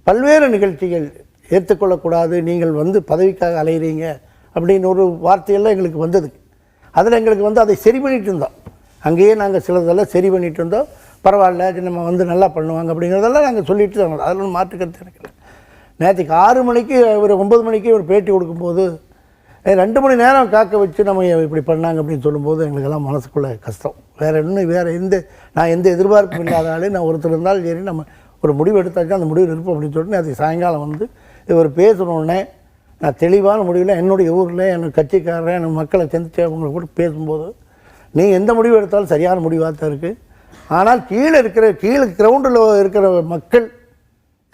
பல்வேறு நிகழ்ச்சிகள் ஏற்றுக்கொள்ளக்கூடாது, நீங்கள் வந்து பதவிக்காக அலைகிறீங்க அப்படின்னு ஒரு வார்த்தையெல்லாம் எங்களுக்கு வந்தது. அதில் எங்களுக்கு வந்து அதை சரி பண்ணிட்டு இருந்தோம். அங்கேயே நாங்கள் சிலதெல்லாம் சரி பண்ணிட்டு இருந்தோம். பரவாயில்ல, நம்ம வந்து நல்லா பண்ணுவாங்க அப்படிங்கிறதெல்லாம் நாங்கள் சொல்லிட்டு இருக்கோம். அதில் மாற்றுக்கிறது எனக்கு இல்லை. நேற்றுக்கு 6 மணிக்கு ஒரு 9 மணிக்கு ஒரு பேட்டி கொடுக்கும்போது 2 மணி நேரம் காக்க வச்சு நம்ம இப்படி பண்ணாங்க அப்படின்னு சொல்லும்போது எங்களுக்கெல்லாம் மனசுக்குள்ளே கஷ்டம். வேறு நான் எந்த எதிர்பார்ப்பும் இல்லாத ஆளே, நான் ஒருத்தர் இருந்தாலும் சரி நம்ம ஒரு முடிவு எடுத்தாக்கா அந்த முடிவில் இருப்போம் அப்படின்னு சொல்லிட்டு நேற்று சாயங்காலம் வந்து இவர் பேசணுன்னே நான் தெளிவான முடிவில் என்னுடைய ஊரில் எனக்கு கட்சிக்காரன் எனக்கு மக்களை சந்தித்து அவங்களை கூட பேசும்போது நீங்கள் எந்த முடிவு எடுத்தாலும் சரியான முடிவாக தான் இருக்குது. ஆனால் கீழே கிரவுண்டில் இருக்கிற மக்கள்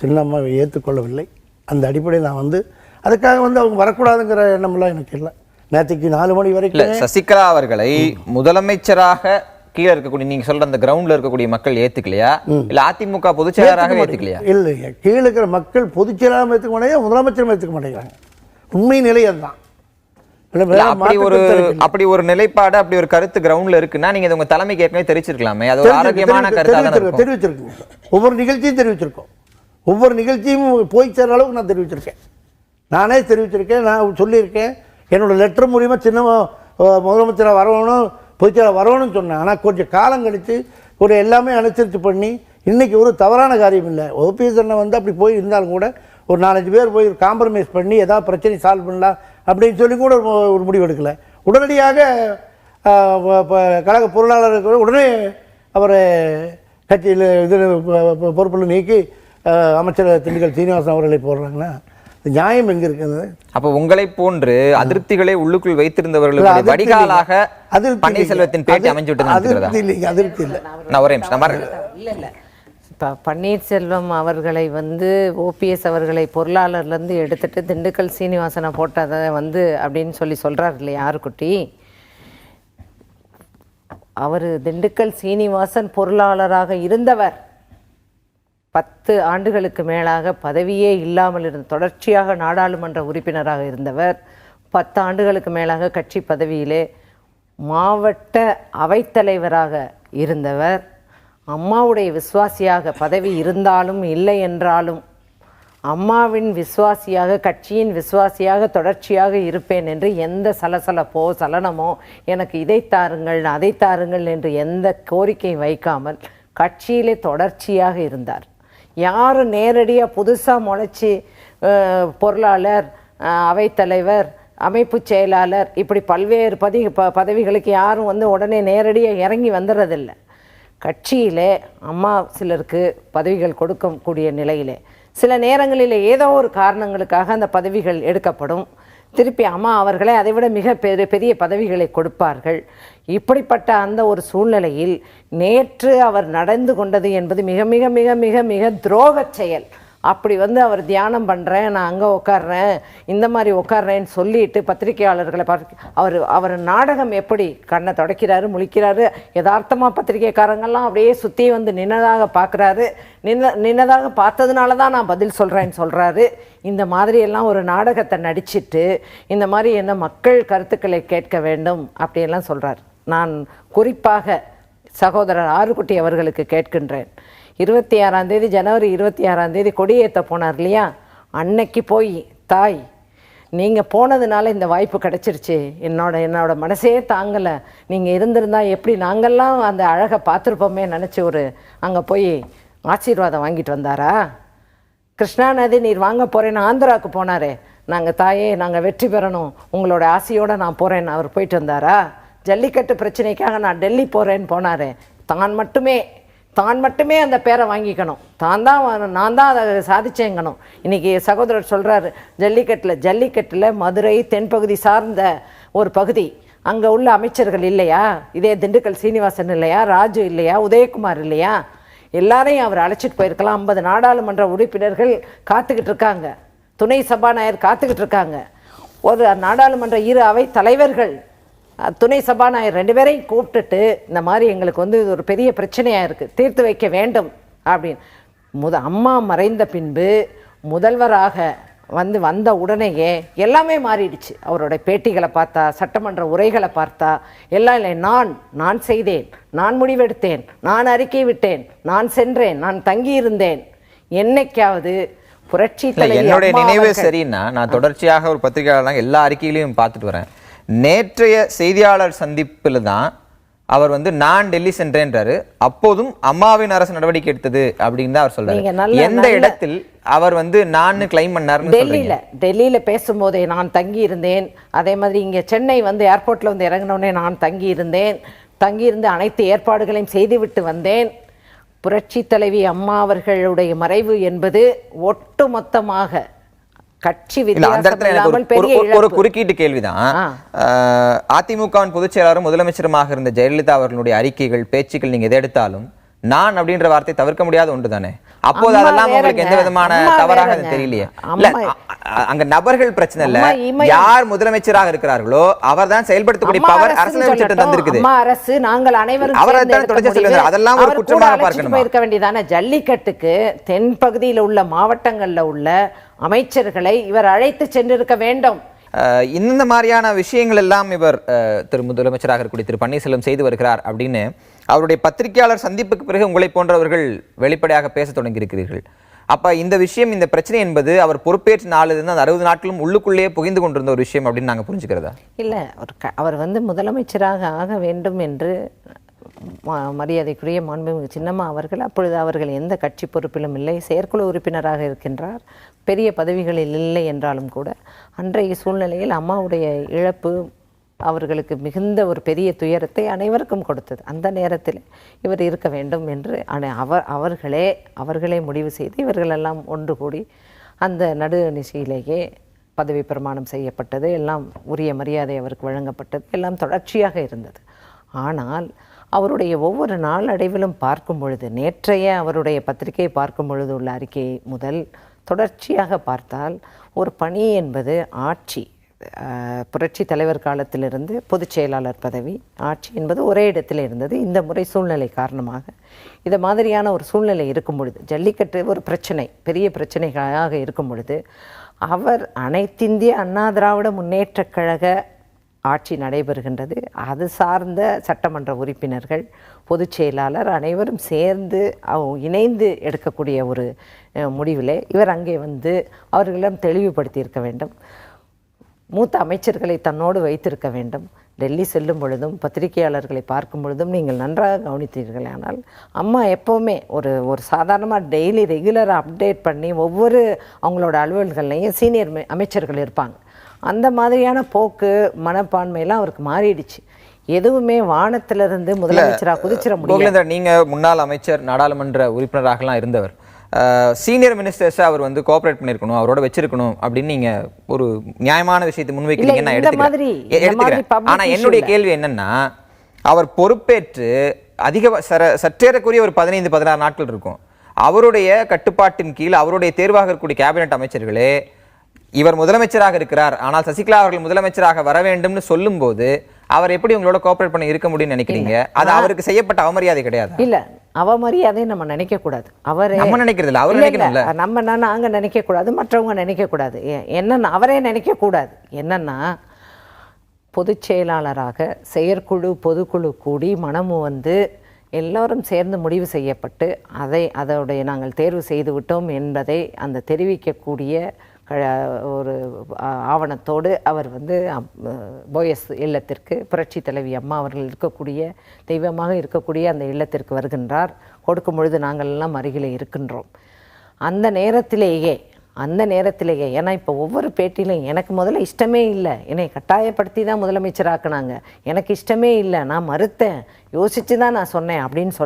சின்னம்மாவை ஏற்றுக்கொள்ளவில்லை. அந்த அடிப்படையில் நான் வந்து அதுக்காக வந்து அவங்க வரக்கூடாதுங்கிற எண்ணமெல்லாம் எனக்கு இல்லை. நேற்றுக்கு 4 மணி வரைக்கும் சசிகலா அவர்களை முதலமைச்சராக கீழே இருக்கக்கூடிய நீங்க சொல்ற அந்த கிரவுண்ட்ல இருக்கக்கூடிய மக்கள் ஏத்துக்கலையா, இல்ல அதிமுக பொதுச் செயலராக ஏத்துக்கலையா? இல்லைங்க, கீழே இருக்கிற மக்கள் பொதுச் செயலாளர் ஏற்றுக்க மாட்டேங்க, முதலமைச்சரும் ஏற்றுக்க மாட்டேங்கிறாங்க. உண்மை நிலை அதுதான். அப்படி ஒரு நிலைப்பாடு, அப்படி ஒரு கருத்து கிரவுண்ட்ல இருக்குன்னா நீங்க உங்க தலைமைக்கு ஏற்கனவே தெரிவிச்சிருக்கலாமே. அது ஒரு ஆரோக்கியமான கருத்தாக தெரிவிச்சிருக்கோம். ஒவ்வொரு நிகழ்ச்சியும் தெரிவிச்சிருக்கோம். ஒவ்வொரு நிகழ்ச்சியும் போய் சேர்ற அளவுக்கு நான் தெரிவிச்சிருக்கேன். நானே தெரிவிச்சிருக்கேன், நான் சொல்லியிருக்கேன். என்னோட லெட்டர் மூலிமா சின்ன முதலமைச்சராக வரணும், பொதுச்செயலாளர் வரணும்னு சொன்னேன். ஆனால் கொஞ்சம் காலம் கழித்து ஒரு எல்லாமே அனுசரித்து பண்ணி இன்றைக்கி ஒரு தவறான காரியம் இல்லை. ஓபிஎஸ் அண்ணன் வந்து அப்படி போய் இருந்தாலும் கூட ஒரு 4-5 பேர் போய் காம்ப்ரமைஸ் பண்ணி ஏதாவது பிரச்சனை சால்வ் பண்ணலாம் அப்படின்னு சொல்லி கூட ஒரு முடிவு எடுக்கலை. உடனடியாக கழக பொருளாளர் உடனே அவரை கட்சியில் பொறுப்பில் நீக்கி அமைச்சர் திண்டுக்கல் சீனிவாசன் அவர்களை போடுறாங்கன்னா நியாயம் எங்க இருக்குது? அப்ப உங்களை போன்று அதிருப்திகளை உள்ளுக்குள் வைத்திருந்தவர்களுடைய வடிகாலாக பன்னீர்செல்வத்தின் பேட்டி அமைஞ்சு விட்டது. அதிருப்தி இல்லை. நான் ஒரே நிமிஷம் இல்ல இப்போ பன்னீர்செல்வம் அவர்களை வந்து ஓபிஎஸ் அவர்களை பொருளாளர்லேருந்து எடுத்துட்டு திண்டுக்கல் சீனிவாசனை போட்டதை வந்து அப்படின்னு சொல்கிறார் இல்லையா ஆறுக்குட்டி. அவர் திண்டுக்கல் சீனிவாசன் பொருளாளராக இருந்தவர் 10 ஆண்டுகளுக்கு மேலாக பதவியே இல்லாமல் இருந்த தொடர்ச்சியாக நாடாளுமன்ற உறுப்பினராக இருந்தவர். 10 ஆண்டுகளுக்கு மேலாக கட்சி பதவியிலே மாவட்ட அவைத்தலைவராக இருந்தவர். அம்மாவுடைய விசுவாசியாக பதவி இருந்தாலும் இல்லை என்றாலும் அம்மாவின் விசுவாசியாக கட்சியின் விசுவாசியாக தொடர்ச்சியாக இருப்பேன் என்று எந்த சலசலப்போ சலனமோ எனக்கு இதை தாருங்கள் அதை தாருங்கள் என்று எந்த கோரிக்கை வைக்காமல் கட்சியிலே தொடர்ச்சியாக இருந்தார். யாரும் நேரடியாக புதுசாக முளைச்சி பொருளாளர், அவைத்தலைவர், அமைப்பு செயலாளர் இப்படி பல்வேறு பதவிகளுக்கு யாரும் வந்து உடனே நேரடியாக இறங்கி வந்துடுறதில்லை. கட்சியிலே அம்மா சிலருக்கு பதவிகள் கொடுக்கக்கூடிய நிலையிலே சில நேரங்களில் ஏதோ ஒரு காரணங்களுக்காக அந்த பதவிகள் எடுக்கப்படும். திருப்பி அம்மா அவர்களே அதைவிட மிக பெரிய பதவிகளை கொடுப்பார்கள். இப்படிப்பட்ட அந்த ஒரு சூழ்நிலையில் நேற்று அவர் நடந்து கொண்டது என்பது மிக மிக மிக மிக மிக துரோக செயல். அப்படி வந்து அவர் தியானம் பண்ணுறேன், நான் அங்கே உட்கார்றேன், இந்த மாதிரி உட்கார்றேன்னு சொல்லிட்டு பத்திரிகையாளர்களை அவர் நாடகம் எப்படி கண்ணை தொடக்கிறாரு, முழிக்கிறாரு, யதார்த்தமாக பத்திரிகைக்காரங்கள்லாம் அப்படியே சுற்றி வந்து நின்னதாக பார்க்குறாரு, நின்னதாக பார்த்ததுனால தான் நான் பதில் சொல்கிறேன்னு சொல்கிறாரு. இந்த மாதிரியெல்லாம் ஒரு நாடகத்தை நடிச்சிட்டு இந்த மாதிரி என்ன மக்கள் கருத்துக்களை கேட்க வேண்டும் அப்படியெல்லாம் சொல்கிறார். நான் குறிப்பாக சகோதரர் ஆறுக்குட்டி அவர்களுக்கு கேட்கின்றேன். 26ஆம் தேதி ஜனவரி 26ஆம் தேதி கொடியேற்ற போனார் இல்லையா, அன்னைக்கு போய் தாய் நீங்கள் போனதுனால இந்த வாய்ப்பு கிடச்சிருச்சு, என்னோட மனசே தாங்கலை, நீங்கள் இருந்திருந்தால் எப்படி நாங்கள்லாம் அந்த அழகை பார்த்துருப்போமே நினச்சி ஒரு அங்கே போய் ஆசீர்வாதம் வாங்கிட்டு வந்தாரா? கிருஷ்ணா நதி நீர் வாங்க போகிறேன்னு ஆந்திராவுக்கு போனாரே, நாங்கள் தாயே நாங்கள் வெற்றி பெறணும் உங்களோட ஆசையோடு நான் போகிறேன்னு அவர் போயிட்டு வந்தாரா? ஜல்லிக்கட்டு பிரச்சனைக்காக நான் டெல்லி போகிறேன்னு போனாரே, தான் மட்டுமே அந்த பேரை வாங்கிக்கணும், நான் தான் அதை சாதிச்சேங்கணும். இன்றைக்கி சகோதரர் சொல்கிறாரு ஜல்லிக்கட்டில் மதுரை தென்பகுதி சார்ந்த ஒரு பகுதி, அங்கே உள்ள அமைச்சர்கள் இல்லையா, இதே திண்டுக்கல் சீனிவாசன் இல்லையா, ராஜு இல்லையா, உதயகுமார் இல்லையா, எல்லாரையும் அவர் அழைச்சிட்டு போயிருக்கலாம். 50 நாடாளுமன்ற உறுப்பினர்கள் காத்துக்கிட்டு இருக்காங்க, துணை சபாநாயகர் காத்துக்கிட்டு இருக்காங்க, ஒரு நாடாளுமன்ற 2 அவை தலைவர்கள், துணை சபாநாயகர் 2 பேரையும் கூப்பிட்டுட்டு இந்த மாதிரி எங்களுக்கு வந்து ஒரு பெரிய பிரச்சனையாக இருக்குது, தீர்த்து வைக்க வேண்டும் அப்படின்னு அம்மா மறைந்த பின்பு முதல்வராக வந்த உடனேயே எல்லாமே மாறிடுச்சு. அவருடைய பேட்டிகளை பார்த்தா, சட்டமன்ற உரைகளை பார்த்தா எல்லாம் இல்லை, நான் செய்தேன், நான் முடிவெடுத்தேன், நான் அறிக்கை விட்டேன், நான் சென்றேன், நான் தங்கியிருந்தேன். என்னைக்காவது புரட்சி தலைவி என்னுடைய அம்மா நினைவே அவர்கள் சரின்னா நான் தொடர்ச்சியாக ஒரு பத்திரிகையாளர் எல்லா அறிக்கைகளையும் பார்த்துட்டு வரேன். நேற்றைய செய்தியாளர் சந்திப்பில் தான் அவர் வந்து நான் டெல்லி சென்றேன்றாரு. அப்போதும் அம்மாவின் அரசு நடவடிக்கை எடுத்தது அப்படின்னு தான் அவர் சொல்றாரு. எந்த இடத்தில் அவர் வந்து நான் கிளைம் பண்ணாருன்னு சொல்றீங்க? டெல்லியில பேசும்போதே நான் தங்கி இருந்தேன். அதே மாதிரி இங்க சென்னை வந்து ஏர்போர்ட்ல வந்து இறங்கினோடனே நான் தங்கியிருந்து அனைத்து ஏற்பாடுகளையும் செய்துவிட்டு வந்தேன். புரட்சி தலைவி அம்மா அவர்களுடைய மறைவு என்பது ஒட்டுமொத்தமாக கட்சி ஒரு குறுக்கீட்டு கேள்விதான். அதிமுகவின் பொதுச் செயலாளரும் முதலமைச்சருமாக இருந்த ஜெயலலிதா அவர்களுடைய அறிக்கைகள், பேச்சுக்கள் நீங்க எதை எடுத்தாலும் நான் அப்படின்ற வார்த்தை தவிர்க்க முடியாத ஒன்று தானே. அப்போது அதெல்லாம் உங்களுக்கு எந்த விதமான தவறாக தெரியலையே. இல்ல, அங்க நபர்கள் பிரச்சனை இல்ல, யார் முதலமைச்சராக இருக்கிறார்களோ அவர் தான் செயல்படுத்தக்கூடிய பவர் அரசியல் சட்டம் தந்திருக்குது. அரசு நாங்கள் அனைவரும் அதெல்லாம் ஒரு குற்றமாக பார்க்கணும். இருக்க வேண்டியதான ஜல்லிக்கட்டுக்கு தென் பகுதியில் உள்ள மாவட்டங்கள்ல உள்ள அமைச்சர்களை இவர் அழைத்து சென்றிருக்க வேண்டும். இந்த மாதிரியான விஷயங்கள் எல்லாம் இவர் திரு முதலமைச்சராக இருக்கக்கூடிய திரு பன்னீர்செல்வம் செய்து வருகிறார் அப்படின்னு அவருடைய பத்திரிகையாளர் சந்திப்புக்கு பிறகு உங்களை போன்றவர்கள் வெளிப்படையாக பேச தொடங்கி இருக்கிறீர்கள். அப்ப இந்த விஷயம், இந்த பிரச்சனை என்பது அவர் பொறுப்பேற்ற நாளிலிருந்து அந்த 60 நாட்களும் உள்ளுக்குள்ளேயே புகிந்து கொண்டிருந்த ஒரு விஷயம் அப்படின்னு நாங்க புரிஞ்சுக்கிறதா? இல்ல, அவர் வந்து முதலமைச்சராக ஆக வேண்டும் என்று மரியாதைக்குரிய மாண்புமிகு சின்னம்மா அவர்கள் அப்பொழுது அவர்கள் எந்த கட்சி பொறுப்பிலும் இல்லை, செயற்குழு உறுப்பினராக இருக்கின்றார், பெரிய பதவிகளில் இல்லை என்றாலும் கூட அன்றைய சூழ்நிலையில் அம்மாவுடைய இழப்பு அவர்களுக்கு மிகுந்த ஒரு பெரிய துயரத்தை அனைவருக்கும் கொடுத்தது. அந்த நேரத்தில் இவர் இருக்க வேண்டும் என்று அவர்களே முடிவு செய்து இவர்களெல்லாம் ஒன்று கூடி அந்த நடுநிசையிலேயே பதவி பிரமாணம் செய்யப்பட்டது. எல்லாம் உரிய மரியாதை அவருக்கு வழங்கப்பட்டது. எல்லாம் தொடர்ச்சியாக இருந்தது. ஆனால் அவருடைய ஒவ்வொரு நாளடைவிலும் பார்க்கும் பொழுது, நேற்றைய அவருடைய பத்திரிகையை பார்க்கும் பொழுது உள்ள அறிக்கையை முதல் தொடர்ச்சியாக பார்த்தால் ஒரு பணி என்பது ஆட்சி, புரட்சி தலைவர் காலத்திலிருந்து பொதுச் செயலாளர் பதவி, ஆட்சி என்பது ஒரே இடத்தில் இருந்தது. இந்த முறை சூழ்நிலை காரணமாக இது மாதிரியான ஒரு சூழ்நிலை இருக்கும் பொழுது, ஜல்லிக்கட்டு ஒரு பிரச்சனை, பெரிய பிரச்சனைகளாக இருக்கும் பொழுது அவர் அனைத்திந்திய அண்ணா திராவிட முன்னேற்றக் கழக ஆட்சி நடைபெறுகின்றது. அது சார்ந்த சட்டமன்ற உறுப்பினர்கள், பொதுச் செயலாளர் அனைவரும் சேர்ந்து இணைந்து எடுக்கக்கூடிய ஒரு முடிவிலே இவர் அங்கே வந்து அவர்களிடம் தெளிவுபடுத்தி இருக்க வேண்டும். மூத்த அமைச்சர்களை தன்னோடு வைத்திருக்க வேண்டும். டெல்லி செல்லும் பொழுதும் பத்திரிகையாளர்களை பார்க்கும் பொழுதும் நீங்கள் நன்றாக கவனித்தீர்கள். ஆனால் அம்மா எப்போவுமே ஒரு சாதாரணமாக டெய்லி ரெகுலராக அப்டேட் பண்ணி ஒவ்வொரு அவங்களோட அலுவல்கள்லையும் சீனியர் அமைச்சர்கள் இருப்பாங்க. அந்த மாதிரியான போக்கு மனப்பான்மையெல்லாம் அவருக்கு மாறிடுச்சு. எதுவுமே வானத்திலிருந்து முதலமைச்சராக குதிச்சிட முடியல. நீங்க முன்னாள் அமைச்சர், நாடாளுமன்ற உறுப்பினராகலாம் இருந்தவர், சீனியர் மினிஸ்டர்ஸை அவர் வந்து கோஆபரேட் பண்ணியிருக்கணும், அவரோட வச்சிருக்கணும் அப்படின்னு நீங்க ஒரு நியாயமான விஷயத்தை முன்வைக்கிறீங்க, நான் எடுத்துக்கிறேன். ஆனா என்னுடைய கேள்வி என்னன்னா, அவர் பொறுப்பேற்று சற்றேறக்குரிய ஒரு 15-16 நாட்கள் இருக்கும். அவருடைய கட்டுப்பாட்டின் கீழ் அவருடைய தேர்வாக இருக்கக்கூடிய கேபினெட் அமைச்சர்களே இவர் முதலமைச்சராக இருக்கிறார், ஆனால் சசிகலா அவர்கள் முதலமைச்சராக வர வேண்டும்னு சொல்லும் போது அவர் எப்படி உங்களோட கோஆபரேட் பண்ணி இருக்க முடியும்னு நினைக்கிறீங்க? அது அவருக்கு செய்யப்பட்ட அவமரியாதை கிடையாது? இல்ல, அவமரியாதை நம்ம நினைக்க கூடாது. நம்ம நினைக்கிறது இல்ல, அவர் நினைக்கணும்ல. நாங்க நினைக்க கூடாது, மற்றவங்க நினைக்க கூடாது. என்னன்னா அவரே நினைக்க கூடாது. என்னன்னா பொதுச் செயலாளராக செயற்குழு பொதுக்குழு கூடி மனமு வந்து எல்லோரும் சேர்ந்து முடிவு செய்யப்பட்டு அதோடைய நாங்கள் தேர்வு செய்து விட்டோம் என்பதை அந்த தெரிவிக்கக்கூடிய ஒரு ஆவணத்தோடு அவர் வந்து போயஸ் இல்லத்திற்கு, புரட்சி தலைவி அம்மா அவர்கள் இருக்கக்கூடிய தெய்வமாக இருக்கக்கூடிய அந்த இல்லத்திற்கு வருகின்றார். கொடுக்கும் பொழுது நாங்கள் எல்லாம் அருகில் இருக்கின்றோம். அந்த நேரத்திலேயே ஏன்னா இப்போ ஒவ்வொரு பேட்டியிலையும் எனக்கு முதல்ல இஷ்டமே இல்லை, என்னை கட்டாயப்படுத்தி தான் முதலமைச்சராக்குனாங்க, எனக்கு இஷ்டமே இல்லை, நான் மறுத்தேன், யோசித்து தான் நான் சொன்னேன் அப்படின்னு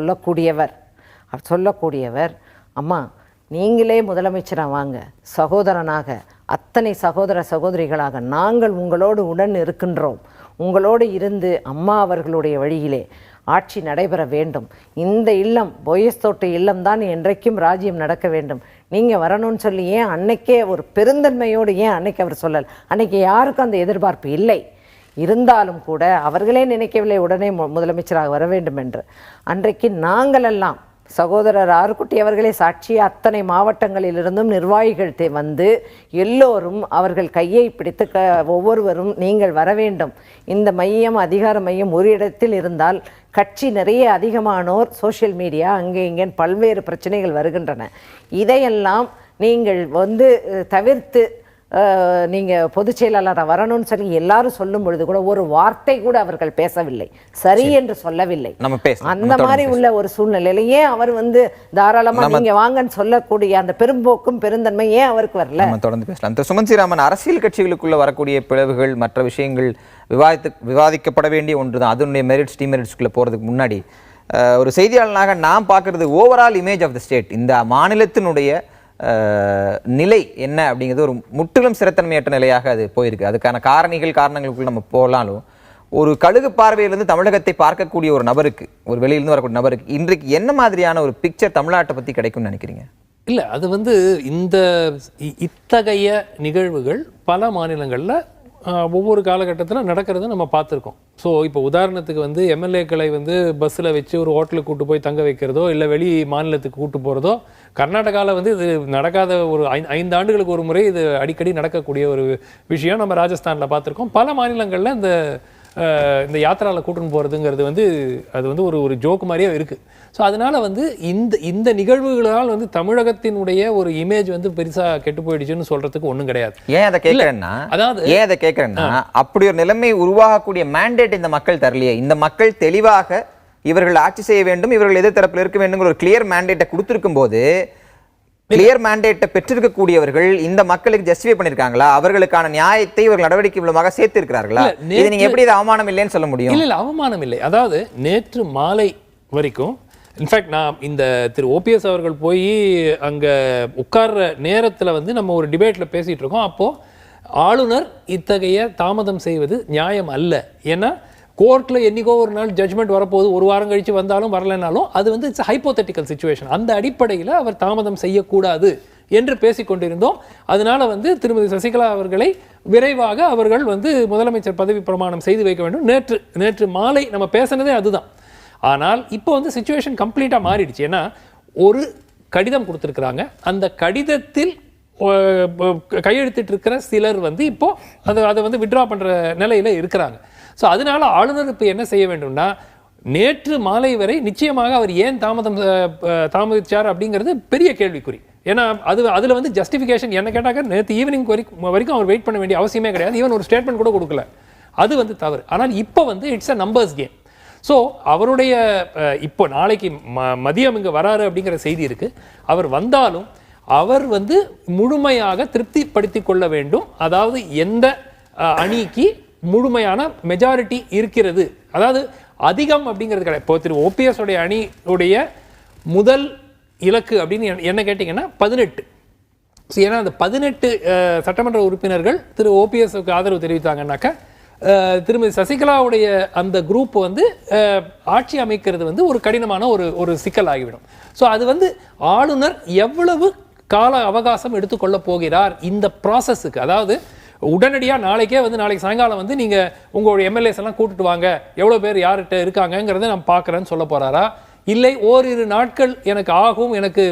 சொல்லக்கூடியவர் அம்மா நீங்களே முதலமைச்சராக வாங்க, சகோதரனாக அத்தனை சகோதர சகோதரிகளாக நாங்கள் உங்களோடு உடன் இருக்கின்றோம், உங்களோடு இருந்து அம்மா அவர்களுடைய வழியிலே ஆட்சி நடைபெற வேண்டும், இந்த இல்லம் போயஸ் தோட்ட இல்லம் தான் என்றைக்கும் ராஜ்யம் நடக்க வேண்டும், நீங்கள் வரணும்னு சொல்லி ஏன் அன்னைக்கே ஒரு பெருந்தன்மையோடு ஏன் அன்னைக்கு அவர் சொல்லல்? அன்னைக்கு யாருக்கும் அந்த எதிர்பார்ப்பு இல்லை. இருந்தாலும் கூட அவர்களே நினைக்கவில்லை உடனே முதலமைச்சராக வர வேண்டும் என்று. அன்றைக்கு நாங்களெல்லாம் சகோதரர் ஆறுக்குட்டி அவர்களே சாட்சிய அத்தனை மாவட்டங்களிலிருந்தும் நிர்வாகிகள் வந்து எல்லோரும் அவர்கள் கையை பிடித்து ஒவ்வொருவரும் நீங்கள் வர வேண்டும், இந்த மையம் அதிகார மையம் ஒரு இடத்தில் இருந்தால் கட்சி நிறைய அதிகமானோர் சோஷியல் மீடியா அங்கே இங்கே பல்வேறு பிரச்சனைகள் வருகின்றன, இதையெல்லாம் நீங்கள் வந்து தவிர்த்து நீங்கள் பொதுச் செயலாளராக வரணும்னு சொல்லி எல்லாரும் சொல்லும் பொழுது கூட ஒரு வார்த்தை கூட அவர்கள் பேசவில்லை, சரி என்று சொல்லவில்லை. அந்த மாதிரி உள்ள ஒரு சூழ்நிலையில ஏன் அவர் வந்து தாராளமா நீங்க வாங்கன்னு சொல்லக்கூடிய அந்த பெரும்போக்கும் பெருந்தன்மை ஏன் அவருக்கு வரல? நம்ம தொடர்ந்து பேசலாம். சுமன் ஸ்ரீராமன், அரசியல் கட்சிகளுக்குள்ள வரக்கூடிய பிளவுகள் மற்ற விஷயங்கள் விவாதிக்கப்பட வேண்டிய ஒன்றுதான். அதனுடைய மெரிட்ஸ் டிமெரிட்ஸ்குள்ள போறதுக்கு முன்னாடி ஒரு செய்தியாளனாக நான் பார்க்கறது overall image of the state, இந்த மாநிலத்தினுடைய நிலை என்ன அப்படிங்கிறது ஒரு முற்றிலும் சிறத்தன்மையற்ற நிலையாக அது போயிருக்கு. அதுக்கான காரணங்களுக்குள்ள நம்ம போகலாலும் ஒரு கழுகு பார்வையிலிருந்து தமிழகத்தை பார்க்கக்கூடிய ஒரு நபருக்கு, ஒரு வெளியிலிருந்து வரக்கூடிய நபருக்கு இன்றைக்கு என்ன மாதிரியான ஒரு பிக்சர் தமிழ்நாட்டை பற்றி கிடைக்கும்னு நினைக்கிறீங்க? இல்லை, அது வந்து இத்தகைய நிகழ்வுகள் பல மாநிலங்களில் ஒவ்வொரு காலகட்டத்தில் நடக்கிறது நம்ம பார்த்துருக்கோம். ஸோ இப்போ உதாரணத்துக்கு வந்து எம்எல்ஏக்களை வந்து பஸ்ஸில் வச்சு ஒரு ஹோட்டலுக்கு கூட்டு போய் தங்க வைக்கிறதோ இல்லை வெளி மாநிலத்துக்கு கூட்டு போகிறதோ கர்நாடகாவில் வந்து இது நடக்காத ஒரு 5 ஆண்டுகளுக்கு ஒரு முறை இது அடிக்கடி நடக்கக்கூடிய ஒரு விஷயம் நம்ம ராஜஸ்தானில் பார்த்துருக்கோம். பல மாநிலங்களில் இந்த யாத்திராவில் கூட்டுன்னு போகிறதுங்கிறது வந்து அது வந்து ஒரு ஜோக்கு மாதிரியே இருக்குது. ஸோ அதனால வந்து இந்த நிகழ்வுகளால் வந்து தமிழகத்தினுடைய ஒரு இமேஜ் வந்து பெருசாக கெட்டு போயிடுச்சுன்னு சொல்றதுக்கு ஒன்றும் கிடையாது. ஏன் அதை கேட்குறேன்னா அப்படி ஒரு நிலைமை உருவாகக்கூடிய மேண்டேட் இந்த மக்கள் தரலையே. இந்த மக்கள் தெளிவாக இவர்கள் ஆட்சி செய்ய வேண்டும், இவர்கள் எதிர்த்தரப்பில் இருக்க வேண்டும் ஒரு கிளியர் மேண்டேட்டை கொடுத்திருக்கும் போது கிளியர் மேண்டேட்டை பெற்றிருக்கக்கூடியவர்கள் இந்த மக்களுக்கு ஜஸ்டிஃபை பண்ணிருக்காங்களா? அவர்களுக்கான நியாயத்தை இவர்கள் நடவடிக்கை மூலமாக சேர்த்து இருக்கிறார்களா? இது நீங்க எப்படி இது அவமானம் இல்லைன்னு சொல்ல முடியும்? இல்ல அவமானம் இல்லை. அதாவது நேற்று மாலை வரைக்கும் இன்ஃபேக்ட் நான் இந்த திரு ஓபிஎஸ் அவர்கள் போய் அங்க உட்கார்ற நேரத்துல வந்து நம்ம ஒரு டிபேட்ல பேசிட்டு இருக்கோம். அப்போ ஆளுநர் இத்தகைய தாமதம் செய்வது நியாயம் அல்ல. ஏன்னா கோர்ட்ல என்னைக்கோ ஒரு நாள் ஜட்ஜ்மெண்ட் வரப்போகுது, ஒரு வாரம் கழிச்சு வந்தாலும் வரலைனாலும் அது வந்து இட்ஸ் ஹைப்போதெட்டிக்கல் சிச்சுவேஷன். அந்த அடிப்படையில் அவர் தாமதம் செய்யக்கூடாது என்று பேசிக்கொண்டிருந்தோம். அதனால வந்து திருமதி சசிகலா அவர்களை விரைவாக அவர்கள் வந்து முதலமைச்சர் பதவி பிரமாணம் செய்து வைக்க வேண்டும். நேற்று மாலை நம்ம பேசினதே அதுதான். ஆனால் இப்போ வந்து சிச்சுவேஷன் கம்ப்ளீட்டா மாறிடுச்சு. ஏன்னா ஒரு கடிதம் கொடுத்துருக்குறாங்க, அந்த கடிதத்தில் கையெழுத்திட்டு இருக்கிற சிலர் வந்து இப்போ அதை வந்து வித்ட்ரா பண்ற நிலையில இருக்கிறாங்க. ஸோ அதனால ஆளுநர் இப்போ என்ன செய்ய வேண்டும்னா, நேற்று மாலை வரை நிச்சயமாக அவர் ஏன் தாமதிச்சார் அப்படிங்கிறது பெரிய கேள்விக்குறி. ஏன்னா அதில் வந்து ஜஸ்டிஃபிகேஷன் என்ன கேட்டாக்க நேற்று ஈவினிங் வரைக்கும் அவர் வெயிட் பண்ண வேண்டிய அவசியமே கிடையாது. ஈவன் ஒரு ஸ்டேட்மெண்ட் கூட கொடுக்கல, அது வந்து தவறு. ஆனால் இப்போ வந்து it's a numbers game. So அவருடைய இப்போ நாளைக்கு மதியம் இங்கே வராரு அப்படிங்கிற செய்தி இருக்கு. அவர் வந்தாலும் அவர் வந்து முழுமையாக திருப்திப்படுத்தி கொள்ள வேண்டும். அதாவது எந்த அணிக்கு முழுமையான மெஜாரிட்டி இருக்கிறது, அதாவது அதிகம் அப்படிங்கிறது கிடையாது. இப்போ திரு ஓபிஎஸ் உடைய அணியுடைய முதல் இலக்கு அப்படின்னு என்ன கேட்டீங்கன்னா 18. ஏன்னா அந்த 18 சட்டமன்ற உறுப்பினர்கள் திரு ஓபிஎஸ்க்கு ஆதரவு தெரிவித்தாங்கன்னாக்கா திருமதி சசிகலாவுடைய அந்த குரூப் வந்து ஆட்சி அமைக்கிறது வந்து ஒரு கடினமான ஒரு சிக்கல் ஆகிவிடும். ஸோ அது வந்து ஆளுநர் எவ்வளவு கால அவகாசம் எடுத்துக்கொள்ள போகிறார் இந்த ப்ராசஸுக்கு. அதாவது உடனடியாக நாளைக்கு சாயங்காலம் வந்து நீங்க உங்களுடைய எம்எல்ஏஸ் எல்லாம் கூட்டிட்டு வாங்க, எவ்வளவு பேர் யார்கிட்ட இருக்காங்கிறத நான் பார்க்குறேன்னு சொல்ல போறாரா? இல்லை ஓரிரு நாட்கள் எனக்கு ஆகும், எனக்கு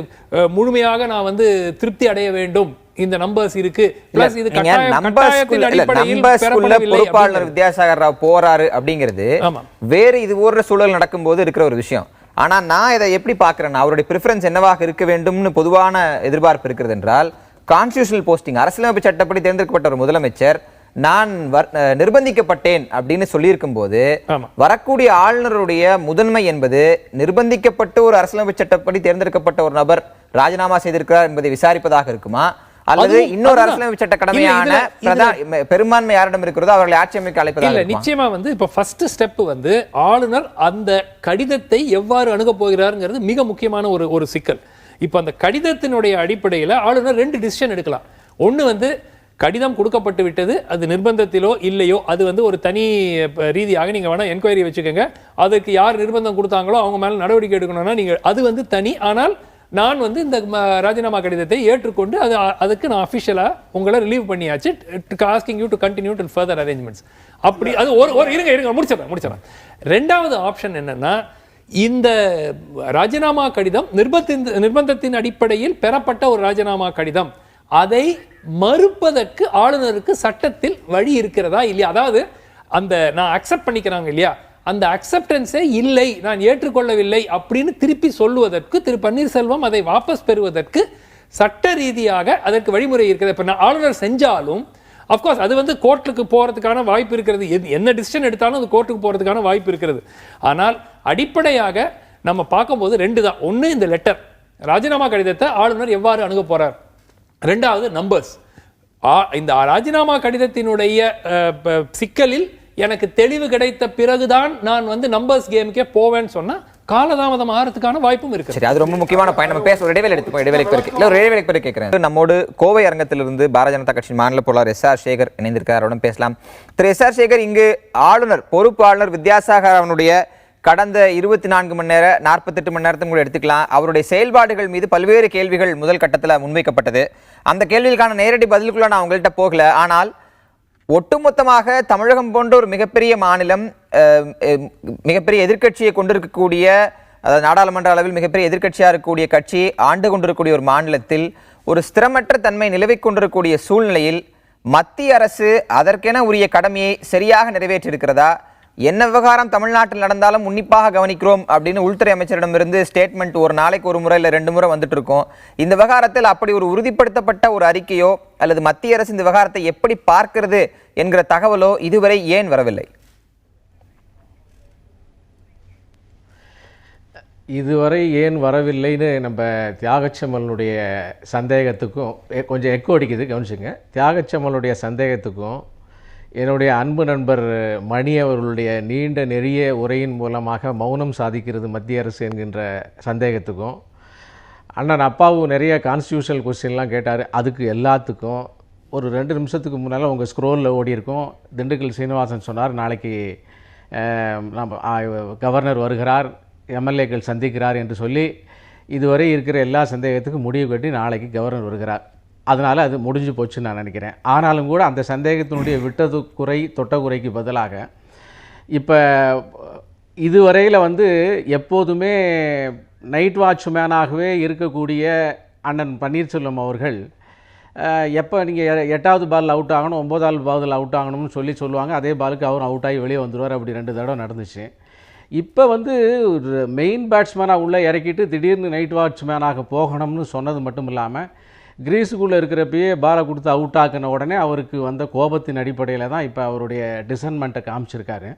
முழுமையாக நான் வந்து திருப்தி அடைய வேண்டும், இந்த நம்பர்ஸ் இருக்கு, பிளஸ் இது கட்டாயத்தின் அடிப்படையில் பொறுப்பாளர் வித்யாசாகர் ராவ் போறாரு அப்படிங்கிறது வேறு இது ஒரு சூழல் நடக்கும்போது இருக்கிற ஒரு விஷயம். ஆனா நான் இதை எப்படி பார்க்கிறேன்னா, அவருடைய பிரிஃபரன்ஸ் என்னவாக இருக்க வேண்டும்னு பொதுவான எதிர்பார்ப்பு இருக்கிறது என்றால், கான்ஸ்டிடியூஷனல் போஸ்டிங், அரசியலமைப்பு சட்டப்படி தேர்ந்தெடுக்கப்பட்ட ஒரு முதலமைச்சர் நான் நிர்பந்திக்கப்பட்டேன் அப்படின்னு சொல்லியிருக்கும் போது வரக்கூடிய ஆளுநருடைய முதன்மை என்பது நிர்பந்திக்கப்பட்டு ஒரு அரசியலமைப்பு சட்டப்படி தேர்ந்தெடுக்கப்பட்ட ஒரு நபர் ராஜினாமா செய்திருக்கிறார் என்பதை விசாரிப்பதாக இருக்குமா, அல்லது இன்னொரு அரசியலமைப்பு சட்ட கடமையான பெரும்பான்மை யாரிடம் இருக்கிறதோ அவர்களை ஆட்சி அமைக்க அழைப்பதாக? நிச்சயமா வந்து இப்ப ஃபர்ஸ்ட் ஸ்டெப் வந்து ஆளுநர் அந்த கடிதத்தை எவ்வாறு அணுக போகிறாருங்கிறது மிக முக்கியமான ஒரு சிக்கல். இப்ப அந்த கடிதத்தினுடைய அடிப்படையில் ஆளுநர் 2 டிசிஷன் எடுக்கலாம். ஒன்னு வந்து கடிதம் கொடுக்கப்பட்டு விட்டது, அது நிர்பந்தத்திலோ இல்லையோ அது வந்து ஒரு தனி ரீதியாக நீங்க வேணா என்கொயரி வச்சுக்கோங்க, அதுக்கு யார் நிர்பந்தம் கொடுத்தாங்களோ அவங்க மேல நடவடிக்கை எடுக்கணும்னா நீங்க அது வந்து தனி. ஆனால் நான் வந்து இந்த ராஜினாமா கடிதத்தை ஏற்றுக்கொண்டு அதுக்கு நான் அஃபிஷியலா உங்களை ரிலீவ் பண்ணியாச்சு, asking you to continue to further arrangements. அப்படி அது இருங்க முடிச்சிடறேன். ரெண்டாவது ஆப்ஷன் என்னன்னா, இந்த ராஜினாமா கடிதம் நிர்பந்தத்தின் அடிப்படையில் பெறப்பட்ட ஒரு ராஜினாமா கடிதம். அதை மறுப்பதற்கு ஆளுநருக்கு சட்டத்தில் வழி இருக்கிறதா இல்லையா? அதாவது அந்த நான் அக்செப்ட் பண்ணிக்கிறாங்க இல்லையா, அந்த அக்செப்டன்ஸே இல்லை, நான் ஏற்றுக்கொள்ளவில்லை அப்படின்னு திருப்பி சொல்லுவதற்கு திரு பன்னீர்செல்வம் அதை வாபஸ் பெறுவதற்கு சட்ட ரீதியாக அதற்கு வழிமுறை இருக்கிறது. இப்போ ஆளுநர் செஞ்சாலும் அஃப்கோர்ஸ் அது வந்து கோர்ட்டுக்கு போகிறதுக்கான வாய்ப்பு இருக்கிறது. என்ன டிசிஷன் எடுத்தாலும் அது கோர்ட்டுக்கு போகிறதுக்கான வாய்ப்பு இருக்கிறது. ஆனால் அடிப்படையாக நம்ம பார்க்கும்போது ரெண்டு தான். ஒன்று, இந்த லெட்டர் ராஜினாமா கடிதத்தை ஆளுநர் எவ்வாறு அணுக போகிறார். ரெண்டாவது நம்பர்ஸ். இந்த ராஜினாமா கடிதத்தினுடைய சிக்கலில் எனக்கு தெளிவு கிடைத்த பிறகுதான் நான் வந்து நம்பர்ஸ் கேமுக்கே போவேன்னு சொன்னா காலதாமதம் ஆகிறதுக்கான வாய்ப்பும் இருக்கு. சரி, அது ரொம்ப முக்கியமான பாயிண்ட். நம்ம பேச ஒரு இடைவேளை எடுத்துப்போம். இடைவேளைக்கு பிறகு கேட்கிறேன். நம்மோடு கோவை அரங்கத்திலிருந்து பாரதிய ஜனதா கட்சி மாநில பொருளாளர் எஸ்.ஆர். சேகர் இணைந்திருக்கார். அவருடன் பேசலாம். திரு எஸ்.ஆர். சேகர், இங்கு ஆளுநர், பொறுப்பு ஆளுநர் வித்யாசாகர் அவனுடைய கடந்த 24 மணி நேரம் 48 மணி நேரத்துக்கு கூட எடுத்துக்கலாம், அவருடைய செயல்பாடுகள் மீது பல்வேறு கேள்விகள் முதல் கட்டத்தில் முன்வைக்கப்பட்டது. அந்த கேள்விகளுக்கான நேரடி பதிலுக்குள்ள நான் உங்கள்கிட்ட போகல. ஆனால் ஒட்டுமொத்தமாக தமிழகம் போன்ற ஒரு மிகப்பெரிய மாநிலம், மிகப்பெரிய எதிர்க்கட்சியை கொண்டிருக்கக்கூடிய, அதாவது நாடாளுமன்ற அளவில் மிகப்பெரிய எதிர்க்கட்சியாக இருக்கக்கூடிய கட்சி ஆண்டு கொண்டிருக்கக்கூடிய ஒரு மாநிலத்தில் ஒரு ஸ்திரமற்ற தன்மை நிலவிக் கொண்டிருக்கக்கூடிய சூழ்நிலையில் மத்திய அரசு அதற்கென உரிய கடமையை சரியாக நிறைவேற்றியிருக்கிறதா? என்ன விவகாரம் தமிழ்நாட்டில் நடந்தாலும் உன்னிப்பாக கவனிக்கிறோம் அப்படின்னு உள்துறை அமைச்சரிடமிருந்து ஸ்டேட்மெண்ட் ஒரு நாளைக்கு ஒரு முறை இல்லை 2 முறை வந்துட்டு இருக்கும். இந்த விவகாரத்தில் அப்படி ஒரு உறுதிப்படுத்தப்பட்ட ஒரு அறிக்கையோ அல்லது மத்திய அரசு இந்த விவகாரத்தை எப்படி பார்க்கிறது என்கிற தகவலோ இதுவரை ஏன் வரவில்லை? இதுவரை ஏன் வரவில்லைன்னு நம்ம தியாகச்செம்மலுடைய சந்தேகத்துக்கும் கொஞ்சம் எக்கோ அடிக்குது, கவனிச்சுங்க. தியாகச்செம்மலுடைய சந்தேகத்துக்கும் என்னுடைய அன்பு நண்பர் மணி அவர்களுடைய நீண்ட நெறிய உரையின் மூலமாக மௌனம் சாதிக்கிறது மத்திய அரசு என்கின்ற சந்தேகத்துக்கும், அண்ணன் அப்பாவும் நிறைய கான்ஸ்டியூஷனல் கொஸ்டின்லாம் கேட்டார், அதுக்கு எல்லாத்துக்கும் ஒரு 2 நிமிஷத்துக்கு முன்னால் உங்கள் ஸ்க்ரோலில் ஓடி இருக்கும். திண்டுக்கல் சீனிவாசன் சொன்னார், நாளைக்கு நம்ம கவர்னர் வருகிறார், எம்எல்ஏக்கள் சந்திக்கிறார் என்று சொல்லி இதுவரை இருக்கிற எல்லா சந்தேகத்துக்கும் முடிவு கட்டி நாளைக்கு கவர்னர் வருகிறார். அதனால் அது முடிஞ்சு போச்சுன்னு நான் நினைக்கிறேன். ஆனாலும் கூட அந்த சந்தேகத்தினுடைய விட்டது குறை தொட்ட குறைக்கு பதிலாக இப்போ இதுவரையில் வந்து எப்போதுமே நைட் வாட்ச்மேனாகவே இருக்கக்கூடிய அண்ணன் பன்னீர்செல்வம் அவர்கள் எப்போ நீங்கள் 8வது பால் அவுட் ஆகணும் 9வது பால் அவுட் ஆகணும்னு சொல்லுவாங்க. அதே பாலுக்கு அவர் அவுட் ஆகி வெளியே வந்துடுவார். அப்படி 2 தடவை நடந்துச்சு. இப்போ வந்து மெயின் பேட்ஸ்மேனாக உள்ளே இறக்கிட்டு திடீர்னு நைட் வாட்ச்மேனாக போகணும்னு சொன்னது மட்டும் இல்லாமல் கிரீஸுக்குள்ளே இருக்கிறப்பயே பாலை கொடுத்து அவுட் ஆக்கின உடனே அவருக்கு வந்த கோபத்தின் அடிப்படையில் தான் இப்போ அவருடைய டிசன்மெண்ட்டை காமிச்சிருக்காரு.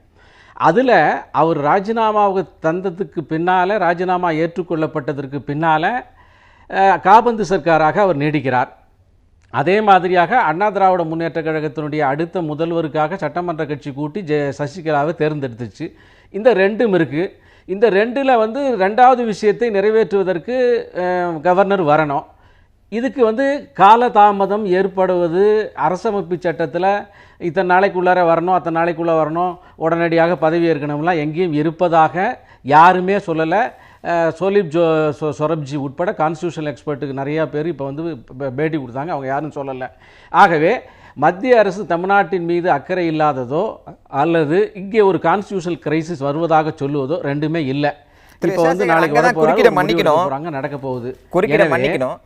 அதில் அவர் ராஜினாமாவுக்கு தந்ததுக்கு பின்னால், ராஜினாமா ஏற்றுக்கொள்ளப்பட்டதற்கு பின்னால் காபந்து சர்க்காராக அவர் நீடிக்கிறார். அதே மாதிரியாக அண்ணா திராவிட முன்னேற்ற கழகத்தினுடைய அடுத்த முதல்வருக்காக சட்டமன்ற கட்சி கூட்டி சசிகலாவை தேர்ந்தெடுத்துச்சு. இந்த 2ம் இருக்குது. இந்த 2ல் வந்து 2வது விஷயத்தை நிறைவேற்றுவதற்கு கவர்னர் வரணும். இதுக்கு வந்து காலதாமதம் ஏற்படுவது அரசமைப்பு சட்டத்தில் இத்தனை நாளைக்குள்ளார வரணும், அத்தனை நாளைக்குள்ளே வரணும், உடனடியாக பதவி ஏற்கனவுலாம் எங்கேயும் இருப்பதாக யாருமே சொல்லலை. சோலிப் சொரப்ஜி உட்பட கான்ஸ்டியூஷனல் எக்ஸ்பர்ட்டுக்கு நிறையா பேர் இப்போ வந்து பேட்டி கொடுத்தாங்க, அவங்க யாரும் சொல்லலை. ஆகவே மத்திய அரசு தமிழ்நாட்டின் மீது அக்கறை இல்லாததோ அல்லது இங்கே ஒரு கான்ஸ்டியூஷனல் கிரைசிஸ் வருவதாக சொல்லுவதோ 2மே இல்லை. இப்போ வந்து நாளைக்கு வர போகிறாங்க, நடக்க போகுது. மன்னிக்கணும்,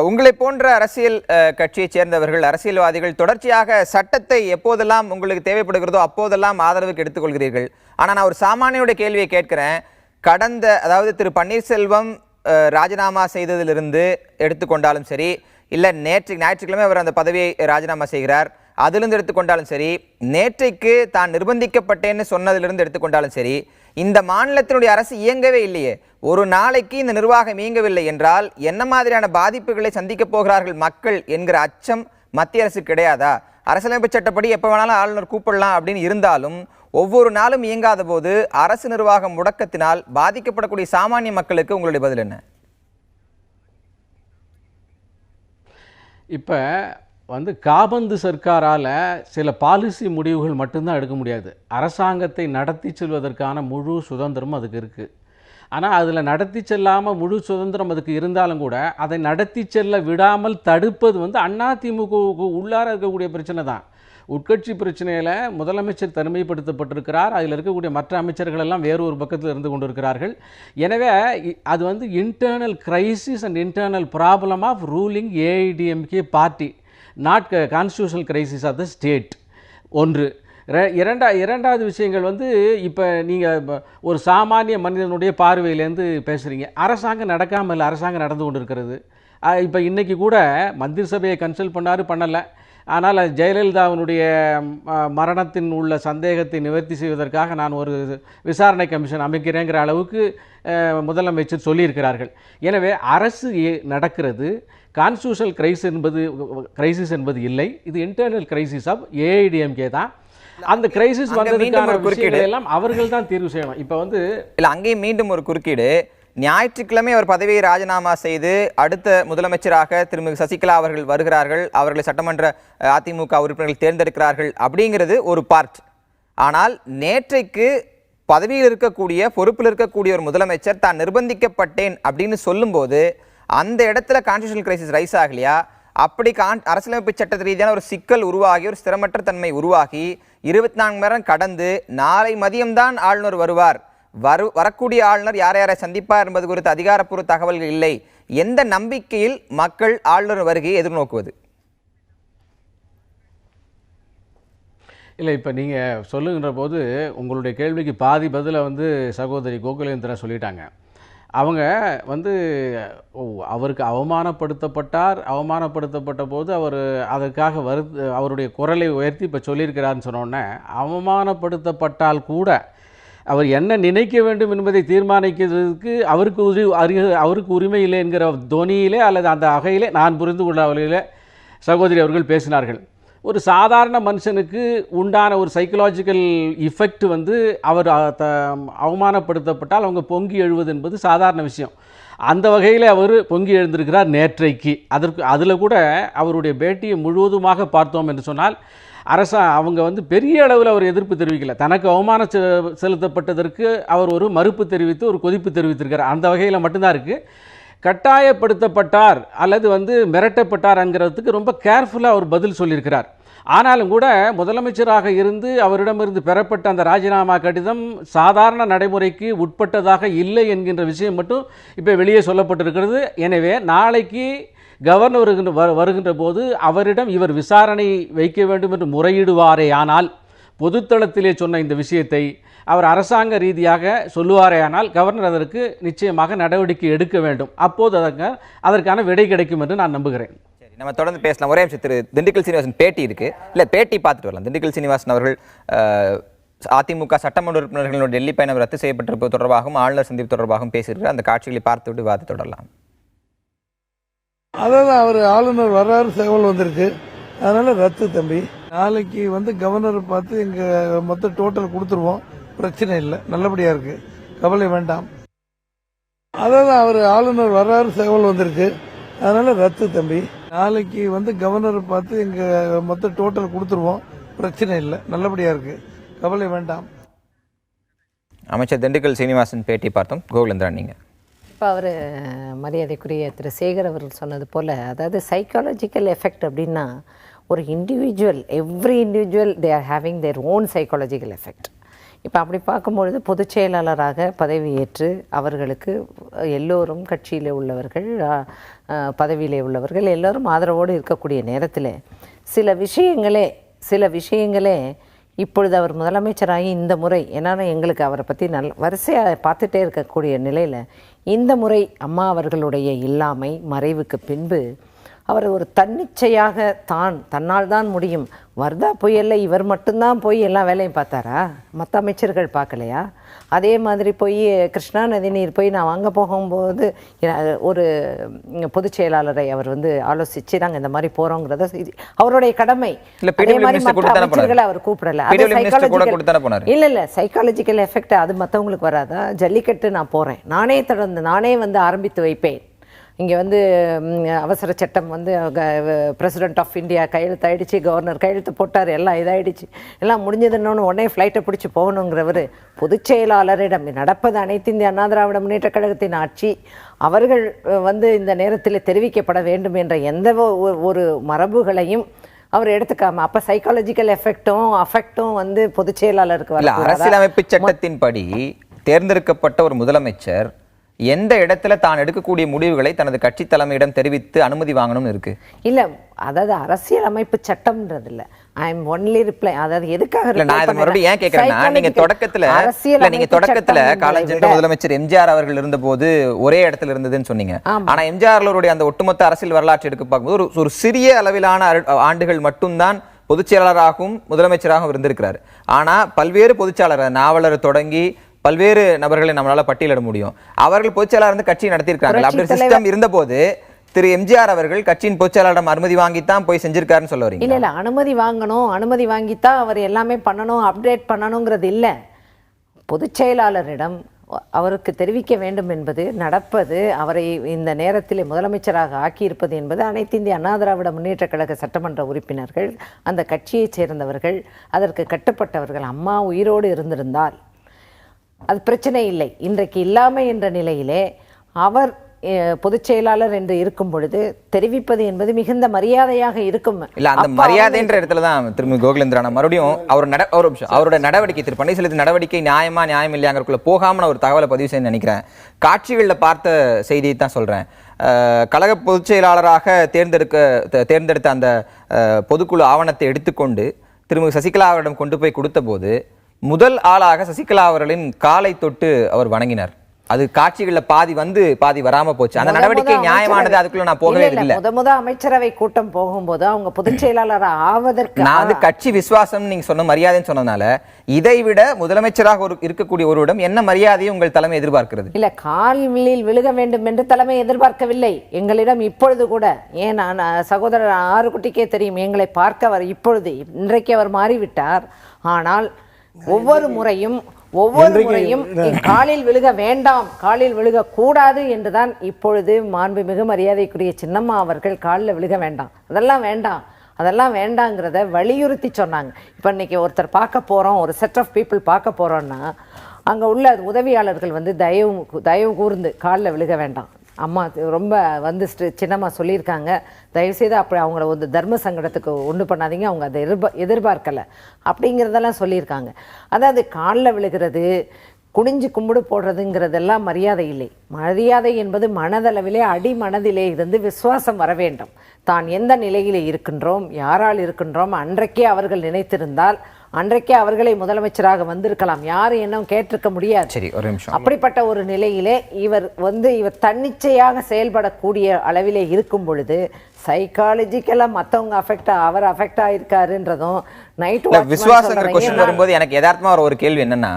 உங்களை போன்ற அரசியல் கட்சியைச் சேர்ந்தவர்கள், அரசியல்வாதிகள் தொடர்ச்சியாக சட்டத்தை எப்போதெல்லாம் உங்களுக்கு தேவைப்படுகிறதோ அப்போதெல்லாம் ஆதரவுக்கு எடுத்துக்கொள்கிறீர்கள். ஆனால் நான் ஒரு சாமானியோட கேள்வியை கேட்கிறேன். அதாவது திரு பன்னீர்செல்வம் ராஜினாமா செய்ததிலிருந்து எடுத்துக்கொண்டாலும் சரி, இல்லை ஞாயிற்றுக்கிழமை அவர் அந்த பதவியை ராஜினாமா செய்கிறார், அதிலிருந்து எடுத்துக்கொண்டாலும் சரி, நேற்றைக்கு தான் நிர்பந்திக்கப்பட்டேன்னு சொன்னதிலிருந்து எடுத்துக்கொண்டாலும் சரி, இந்த மாநிலத்தினுடைய அரசு இயங்கவே இல்லையே. ஒரு நாளைக்கு இந்த நிர்வாகம் இயங்கவில்லை என்றால் என்ன மாதிரியான பாதிப்புகளை சந்திக்கப் போகிறார்கள் மக்கள் என்கிற அச்சம் மத்திய அரசு கிடையாதா? அரசியலமைப்பு சட்டப்படி எப்போ வேணாலும் ஆளுநர் கூப்பிடலாம் அப்படின்னு இருந்தாலும் ஒவ்வொரு நாளும் இயங்காத போது அரசு நிர்வாகம் முடக்கத்தினால் பாதிக்கப்படக்கூடிய சாமானிய மக்களுக்கு உங்களுடைய பதில் என்ன? இப்போ வந்து காபந்து சர்க்காரால் சில பாலிசி முடிவுகள் மட்டும்தான் எடுக்க முடியாது. அரசாங்கத்தை நடத்தி செல்வதற்கான முழு சுதந்திரமும் அதுக்கு இருக்குது. ஆனால் அதில் நடத்தி செல்லாமல் முழு சுதந்திரம் அதுக்கு இருந்தாலும் கூட அதை நடத்தி செல்ல விடாமல் தடுப்பது வந்து அதிமுகவுக்கு உள்ளார இருக்கக்கூடிய பிரச்சனை தான். உட்கட்சி பிரச்சனையில் முதலமைச்சர் தனிமைப்படுத்தப்பட்டிருக்கிறார். அதில் இருக்கக்கூடிய மற்ற அமைச்சர்கள் எல்லாம் வேறு ஒரு பக்கத்தில் இருந்து கொண்டிருக்கிறார்கள். எனவே அது வந்து internal crisis and internal problem of ruling AIADMK party, not constitutional crisis of the state. ஒன்று. இரண்டாவது விஷயங்கள் வந்து இப்போ நீங்கள் ஒரு சாமானிய மனிதனுடைய பார்வையிலேருந்து பேசுகிறீங்க. அரசாங்கம் நடக்காமல் இல்லை, அரசாங்கம் நடந்து கொண்டு இருக்கிறது. இப்போ இன்றைக்கி கூட மந்திரி சபையை கன்சல்ட் பண்ணலை. ஆனால் ஜெயலலிதாவினுடைய மரணத்தின் உள்ள சந்தேகத்தை நிவர்த்தி செய்வதற்காக நான் ஒரு விசாரணை கமிஷன் அமைக்கிறேங்கிற அளவுக்கு முதலமைச்சர் சொல்லியிருக்கிறார்கள். எனவே அரசு நடக்கிறது. கான்ஸ்டியூஷனல் கிரைசிஸ் என்பது இல்லை, இது இன்டர்னல் கிரைசிஸ் ஆஃப் ஏஐடிஎம்கே தான். அந்த கிரைசிஸ் வந்ததுக்கான விஷயங்கள் எல்லாம் அவர்கள் தான் தீர்வு செய்யணும். இப்போ வந்து இல்லை, அங்கேயும் மீண்டும் ஒரு குறுக்கீடு. ஞாயிற்றுக்கிழமை அவர் பதவியை ராஜினாமா செய்து அடுத்த முதலமைச்சராக திருமதி சசிகலா அவர்கள் வருகிறார்கள், அவர்களை சட்டமன்ற அதிமுக உறுப்பினர்கள் தேர்ந்தெடுக்கிறார்கள் அப்படிங்கிறது ஒரு பார்ட். ஆனால் நேற்றைக்கு பதவியில் இருக்கக்கூடிய பொறுப்பில் இருக்கக்கூடிய ஒரு முதலமைச்சர் தான் நிர்பந்திக்கப்பட்டேன் அப்படின்னு சொல்லும்போது அந்த இடத்துல கான்ஸ்டியூஷனல் கிரைசிஸ் ரைஸ் ஆகலையா? அப்படி அரசியலமைப்பு சட்ட ரீதியான ஒரு சிக்கல் உருவாகி ஒரு ஸ்திரமற்ற தன்மை உருவாகி 24 மணி நேரம் கடந்து நாளை மதியம்தான் ஆளுநர் வருவார், வரக்கூடிய ஆளுநர் யார் யாரை சந்திப்பார் என்பது குறித்த அதிகாரப்பூர்வ தகவல்கள் இல்லை. எந்த நம்பிக்கையில் மக்கள் ஆளுநர் வருகையை எதிர்நோக்குவது? இல்லை, இப்போ நீங்கள் சொல்லுகின்ற போது உங்களுடைய கேள்விக்கு பாதி பதிலை வந்து சகோதரி கோகுலேந்திரன் சொல்லிட்டாங்க. அவங்க வந்து அவருக்கு அவமானப்படுத்தப்பட்ட போது அவர் அதற்காக அவருடைய குரலை உயர்த்தி இப்போ சொல்லியிருக்கிறார்னு சொன்னோன்னே, அவமானப்படுத்தப்பட்டால் கூட அவர் என்ன நினைக்க வேண்டும் என்பதை தீர்மானிக்கிறதுக்கு அவருக்கு உரிமை இல்லை என்கிற தொனியிலே அல்லது அந்த வகையிலே நான் புரிந்து கொள்ள வகையிலே சகோதரி அவர்கள் பேசினார்கள். ஒரு சாதாரண மனுஷனுக்கு உண்டான ஒரு சைக்கலாஜிக்கல் இஃபெக்ட் வந்து அவர் அவமானப்படுத்தப்பட்டால் அவங்க பொங்கி எழுவது என்பது சாதாரண விஷயம். அந்த வகையில் அவர் பொங்கி எழுந்திருக்கிறார் நேற்றைக்கு. அதில் கூட அவருடைய பேட்டியை முழுவதுமாக பார்த்தோம் என்று சொன்னால் அவங்க வந்து பெரிய அளவில் அவர் எதிர்ப்பு தெரிவிக்கல. தனக்கு அவமானம் செலுத்தப்பட்டதற்கு அவர் ஒரு மறுப்பு தெரிவித்து ஒரு கொதிப்பு தெரிவித்திருக்கிறார். அந்த வகையில் மட்டும்தான் இருக்குது. கட்டாயப்படுத்தப்பட்டார் அல்லது வந்து மிரட்டப்பட்டார்ங்கிறதுக்கு ரொம்ப கேர்ஃபுல்லாக அவர் பதில் சொல்லியிருக்கிறார். ஆனாலும் கூட முதலமைச்சராக இருந்து அவரிடமிருந்து பெறப்பட்ட அந்த ராஜினாமா கடிதம் சாதாரண நடைமுறைக்கு உட்பட்டதாக இல்லை என்கின்ற விஷயம் மட்டும் இப்போ வெளியே சொல்லப்பட்டிருக்கிறது. எனவே நாளைக்கு கவர்னர் வருகின்ற போது அவரிடம் இவர் விசாரணை வைக்க வேண்டும் என்று முறையிடுவாரே, ஆனால் பொதுத்தளத்திலே சொன்ன இந்த விஷயத்தை அவர் அரசாங்க ரீதியாக சொல்லுவாரேயானால் கவர்னர் அதற்கு நிச்சயமாக நடவடிக்கை எடுக்க வேண்டும். அப்போது அதற்கான விடை கிடைக்கும் என்று நான் நம்புகிறேன். சரி, நம்ம தொடர்ந்து பேசலாம். ஒரே நிமிஷம், திரு திண்டுக்கல் சீனிவாசன் பேட்டி இருக்கு, இல்லை பேட்டி பார்த்துட்டு வரலாம். திண்டுக்கல் சீனிவாசன் அவர்கள் அதிமுக சட்டமன்ற உறுப்பினர்களுடைய டெல்லி பயணம் ரத்து செய்யப்பட்டிருப்பது தொடர்பாகவும் ஆளுநர் சந்திப்பு தொடர்பாகவும் பேசியிருக்கிறார். அந்த காட்சிகளை பார்த்துவிட்டு விவாதத்தை தொடரலாம். அதான் அவர் ஆளுநர் வர்றாரு, தகவல் வந்திருக்கு, அதனால ரத்து தம்பி. நாளைக்கு வந்து கவர்னரை பார்த்து எங்க மொத்த டோட்டல் கொடுத்துருவோம், பிரச்சனை இல்லை, நல்லபடியா இருக்கு, கவலை வேண்டாம். அதான் அவர் ஆளுநர் வர்றாரு, தகவல் வந்திருக்கு, அதனால ரத்து தம்பி. நாளைக்கு வந்து கவர்னரை பார்த்து எங்க மொத்த டோட்டல் கொடுத்துருவோம், பிரச்சனை இல்லை, நல்லபடியா இருக்கு, கவலை வேண்டாம். அமைச்சர் திண்டுக்கல் சீனிவாசன் பேட்டி பார்த்தோம். கோகுலேந்திரன், நீங்கள் இப்போ அவர் மரியாதைக்குரிய திரு சேகர் அவர்கள் சொன்னது போல், அதாவது சைக்காலஜிக்கல் எஃபெக்ட் அப்படின்னா ஒரு individual, every individual they are having their own psychological effect. இப்போ அப்படி பார்க்கும்பொழுது பொதுச் செயலாளராக பதவியேற்று அவர்களுக்கு எல்லோரும் கட்சியில் உள்ளவர்கள், பதவியிலே உள்ளவர்கள் எல்லோரும் ஆதரவோடு இருக்கக்கூடிய நேரத்தில் சில விஷயங்களே இப்பொழுது அவர் முதலமைச்சராகி இந்த முறை, ஏன்னா எங்களுக்கு அவரை பற்றி வரிசையாக பார்த்துட்டே இருக்கக்கூடிய நிலையில் இந்த முறை அம்மா அவர்களுடைய இல்லாமை மறைவுக்கு பின்பு அவர் ஒரு தன்னிச்சையாக தன்னால் தான் முடியும், வர்தா புயலில் இவர் மட்டும்தான் போய் எல்லா வேலையும் பார்த்தாரா? மற்ற அமைச்சர்கள் பார்க்கலையா? அதே மாதிரி போய் கிருஷ்ணா நதி நீர் போய் நான் வாங்க போகும்போது ஒரு பொதுச் செயலாளரை அவர் வந்து ஆலோசித்து நாங்கள் இந்த மாதிரி போகிறோங்கிறத அவருடைய கடமை. அதே மாதிரி மற்ற அமைச்சர்களை அவர் கூப்பிடலை. இல்லை சைக்காலஜிக்கல் எஃபெக்ட் அது மற்றவங்களுக்கு வராதா? ஜல்லிக்கட்டு நான் போகிறேன், நானே வந்து ஆரம்பித்து வைப்பேன். இங்கே வந்து அவசர சட்டம் வந்து பிரசிடென்ட் ஆஃப் இந்தியா கையெழுத்தாயிடுச்சு, கவர்னர் கையெழுத்து போட்டார், எல்லாம் இதாகிடுச்சு, எல்லாம் முடிஞ்சதுன்னு உடனே ஃப்ளைட்டை பிடிச்சி போகணுங்கிறவர் பொதுச் செயலாளரிடம் நடப்பது அனைத்து இந்திய அண்ணா திராவிட முன்னேற்ற கழகத்தின் ஆட்சி, அவர்கள் வந்து இந்த நேரத்தில் தெரிவிக்கப்பட வேண்டும் என்ற எந்த ஒரு மரபுகளையும் அவர் எடுத்துக்காம அப்ப சைக்காலஜிக்கல் அஃபெக்டும் வந்து பொதுச் செயலாளருக்கு இல்ல, வரக்கூடாதா? அரசியலமைப்பு சட்டத்தின்படி தேர்ந்தெடுக்கப்பட்ட ஒரு முதலமைச்சர் எந்த இடத்துல தான் எடுக்கக்கூடிய முடிவுகளை தனது கட்சி தலைமையிடம் தெரிவித்து அனுமதி வாங்கணும்னு இருக்கு? இல்ல, அதாவது அரசியல் அமைப்பு சட்டம்ன்றது இல்ல. I am only reply. அதாவது எதுக்காக இல்ல, நான் இதை மறுபடியும் ஏன் கேட்கிறேன்னா, நீங்க தொடக்கத்துல காலஞ்சென்ற முதலமைச்சர் எம்ஜிஆர் அவர்கள் இருந்தபோது ஒரே இடத்துல இருந்ததுன்னு சொன்னீங்க. ஆனா எம்ஜிஆர் அவருடைய அந்த ஒட்டுமொத்த அரசியல் வரலாற்று எடுக்க பார்க்கும்போது ஒரு சிறிய அளவிலான ஆண்டுகள் மட்டும்தான் பொதுச் செயலாளராகவும் முதலமைச்சராகவும் இருந்திருக்கிறார். ஆனா பல்வேறு பொதுச்செயலாளர், நாவலர் தொடங்கி பல்வேறு நபர்களை நம்மளால பட்டியலிட முடியும். அவர்கள் பொதுச்செயலாளர் இருந்து கட்சி நடத்தியிருக்காங்க. அப்படி சிஸ்டம் இருந்த போது திரு எம்ஜிஆர் அவர்கள் கட்சியின் பொதுச்செயலாளரிடம் அனுமதி வாங்கித்தான் போய் செஞ்சிருக்காருன்னு சொல்ல வரீங்க? இல்ல, அனுமதி வாங்கணும், அனுமதி வாங்கித்தான் அவர் எல்லாமே பண்ணணும், அப்டேட் பண்ணணுங்கிறது இல்ல. பொதுச் செயலாளரிடம் அவருக்கு தெரிவிக்க வேண்டும் என்பது நடப்பது, அவரை இந்த நேரத்தில் முதலமைச்சராக ஆக்கியிருப்பது என்பது அனைத்து இந்திய அண்ணா திராவிட முன்னேற்ற கழக சட்டமன்ற உறுப்பினர்கள், அந்த கட்சியைச் சேர்ந்தவர்கள், அதற்கு கட்டுப்பட்டவர்கள். அம்மா உயிரோடு இருந்திருந்தால் அது பிரச்சனை இல்லை. இன்றைக்கு இல்லாமை என்ற நிலையிலே அவர் பொதுச் செயலாளர் என்று இருக்கும் பொழுது தெரிவிப்பது என்பது மிகுந்த மரியாதையாக இருக்கும். இல்ல, அந்த மரியாதைன்ற இடத்துல தான் திரும்ப கோகுலேந்திரா மறுபடியும் அவரோட நடவடிக்கை, திரு பன்னீர்செல்வத்தின் நடவடிக்கை நியாயம் இல்லையாங்கிறதுக்குள்ள போகாம நான் ஒரு தகவலை பதிவு செய்ய நினைக்கிறேன். காட்சிகளில் பார்த்த செய்தியை தான் சொல்றேன். கழக பொதுச் செயலாளராக தேர்ந்தெடுத்த அந்த பொதுக்குழு ஆவணத்தை எடுத்துக்கொண்டு திரும்ப சசிகலா அவரிடம் கொண்டு போய் கொடுத்த போது முதல் ஆளாக சசிகலா அவர்களின் காலை தொட்டு அவர் வணங்கினார். அது காட்சிகளில் பாதி வந்து பாதி வராம போச்சு. அந்த நடவடிக்கை நியாயமானது, அதுக்குள்ள நான் போகவே இல்லை. முத அமைச்சரவை கூட்டம் போகும்போது அவங்க பொதுச் செயலாளர் ஆவதற்கு நான் வந்து கட்சி விசுவாசம் நீங்க சொன்ன மரியாதைன்னு சொன்னதுனால இதை விட முதலமைச்சராக இருக்கக்கூடிய ஒருவரிடம் என்ன மரியாதையை உங்கள் தலைமை எதிர்பார்க்கிறது? இல்ல, காலில் விழுக வேண்டும் என்று தலைமை எதிர்பார்க்கவில்லை. எங்களிடம் இப்பொழுது கூட, ஏன் நான் சகோதரர் ஆறுகுட்டிக்கே தெரியும், எங்களை பார்க்க அவர் இப்பொழுது இன்றைக்கு அவர் மாறிவிட்டார். ஆனால் ஒவ்வொரு முறையும் காலில் விழுக வேண்டாம், காலில் விழுக கூடாது என்றுதான் இப்பொழுது மாண்புமிகு மரியாதைக்குரிய சின்னம்மா அவர்கள் காலில் விழுக வேண்டாம், அதெல்லாம் வேண்டாங்கிறத வலியுறுத்தி சொன்னாங்க. இப்போ இன்னைக்கு ஒருத்தர் பார்க்க போறோம், ஒரு செட் ஆஃப் பீப்புள் பார்க்க போறோம்னா அங்க உள்ள உதவியாளர்கள் வந்து தயவு கூர்ந்து காலில் விழுக வேண்டாம். அம்மா ரொம்ப வந்து சின்னம்மா சொல்லியிருக்காங்க, தயவுசெய்து அப்படி அவங்கள வந்து தர்ம சங்கடத்துக்கு ஒன்று பண்ணாதீங்க, அவங்க அதை எதிர்பார்க்கலை அப்படிங்கிறதெல்லாம் சொல்லியிருக்காங்க. அதாவது காலில் விழுகிறது, குனிஞ்சு கும்பிடு போடுறதுங்கிறதெல்லாம் மரியாதை இல்லை. மரியாதை என்பது மனதளவிலே அடிமனதிலே இருந்து விசுவாசம் வர வேண்டும். தான் எந்த நிலையிலே இருக்கின்றோம், யாரால் இருக்கின்றோம், அன்றைக்கே அவர்கள் நினைத்திருந்தால் அன்றைக்கே அவர்களை முதலமைச்சராக வந்திருக்கலாம், யாரும் என்ன கேட்டிருக்க முடியாது. சரி, ஒரு நிமிஷம். அப்படிப்பட்ட ஒரு நிலையிலே இவர் தன்னிச்சையாக செயல்படக்கூடிய அளவிலே இருக்கும் பொழுது சைக்காலஜிக்கலா மற்றவங்க அவர் அஃபெக்ட் ஆயிருக்காருன்றதும் விசுவாசங்கிற கொஸ்டின் வரும்போது எனக்கு யதார்த்தமா ஒரு கேள்வி என்னன்னா,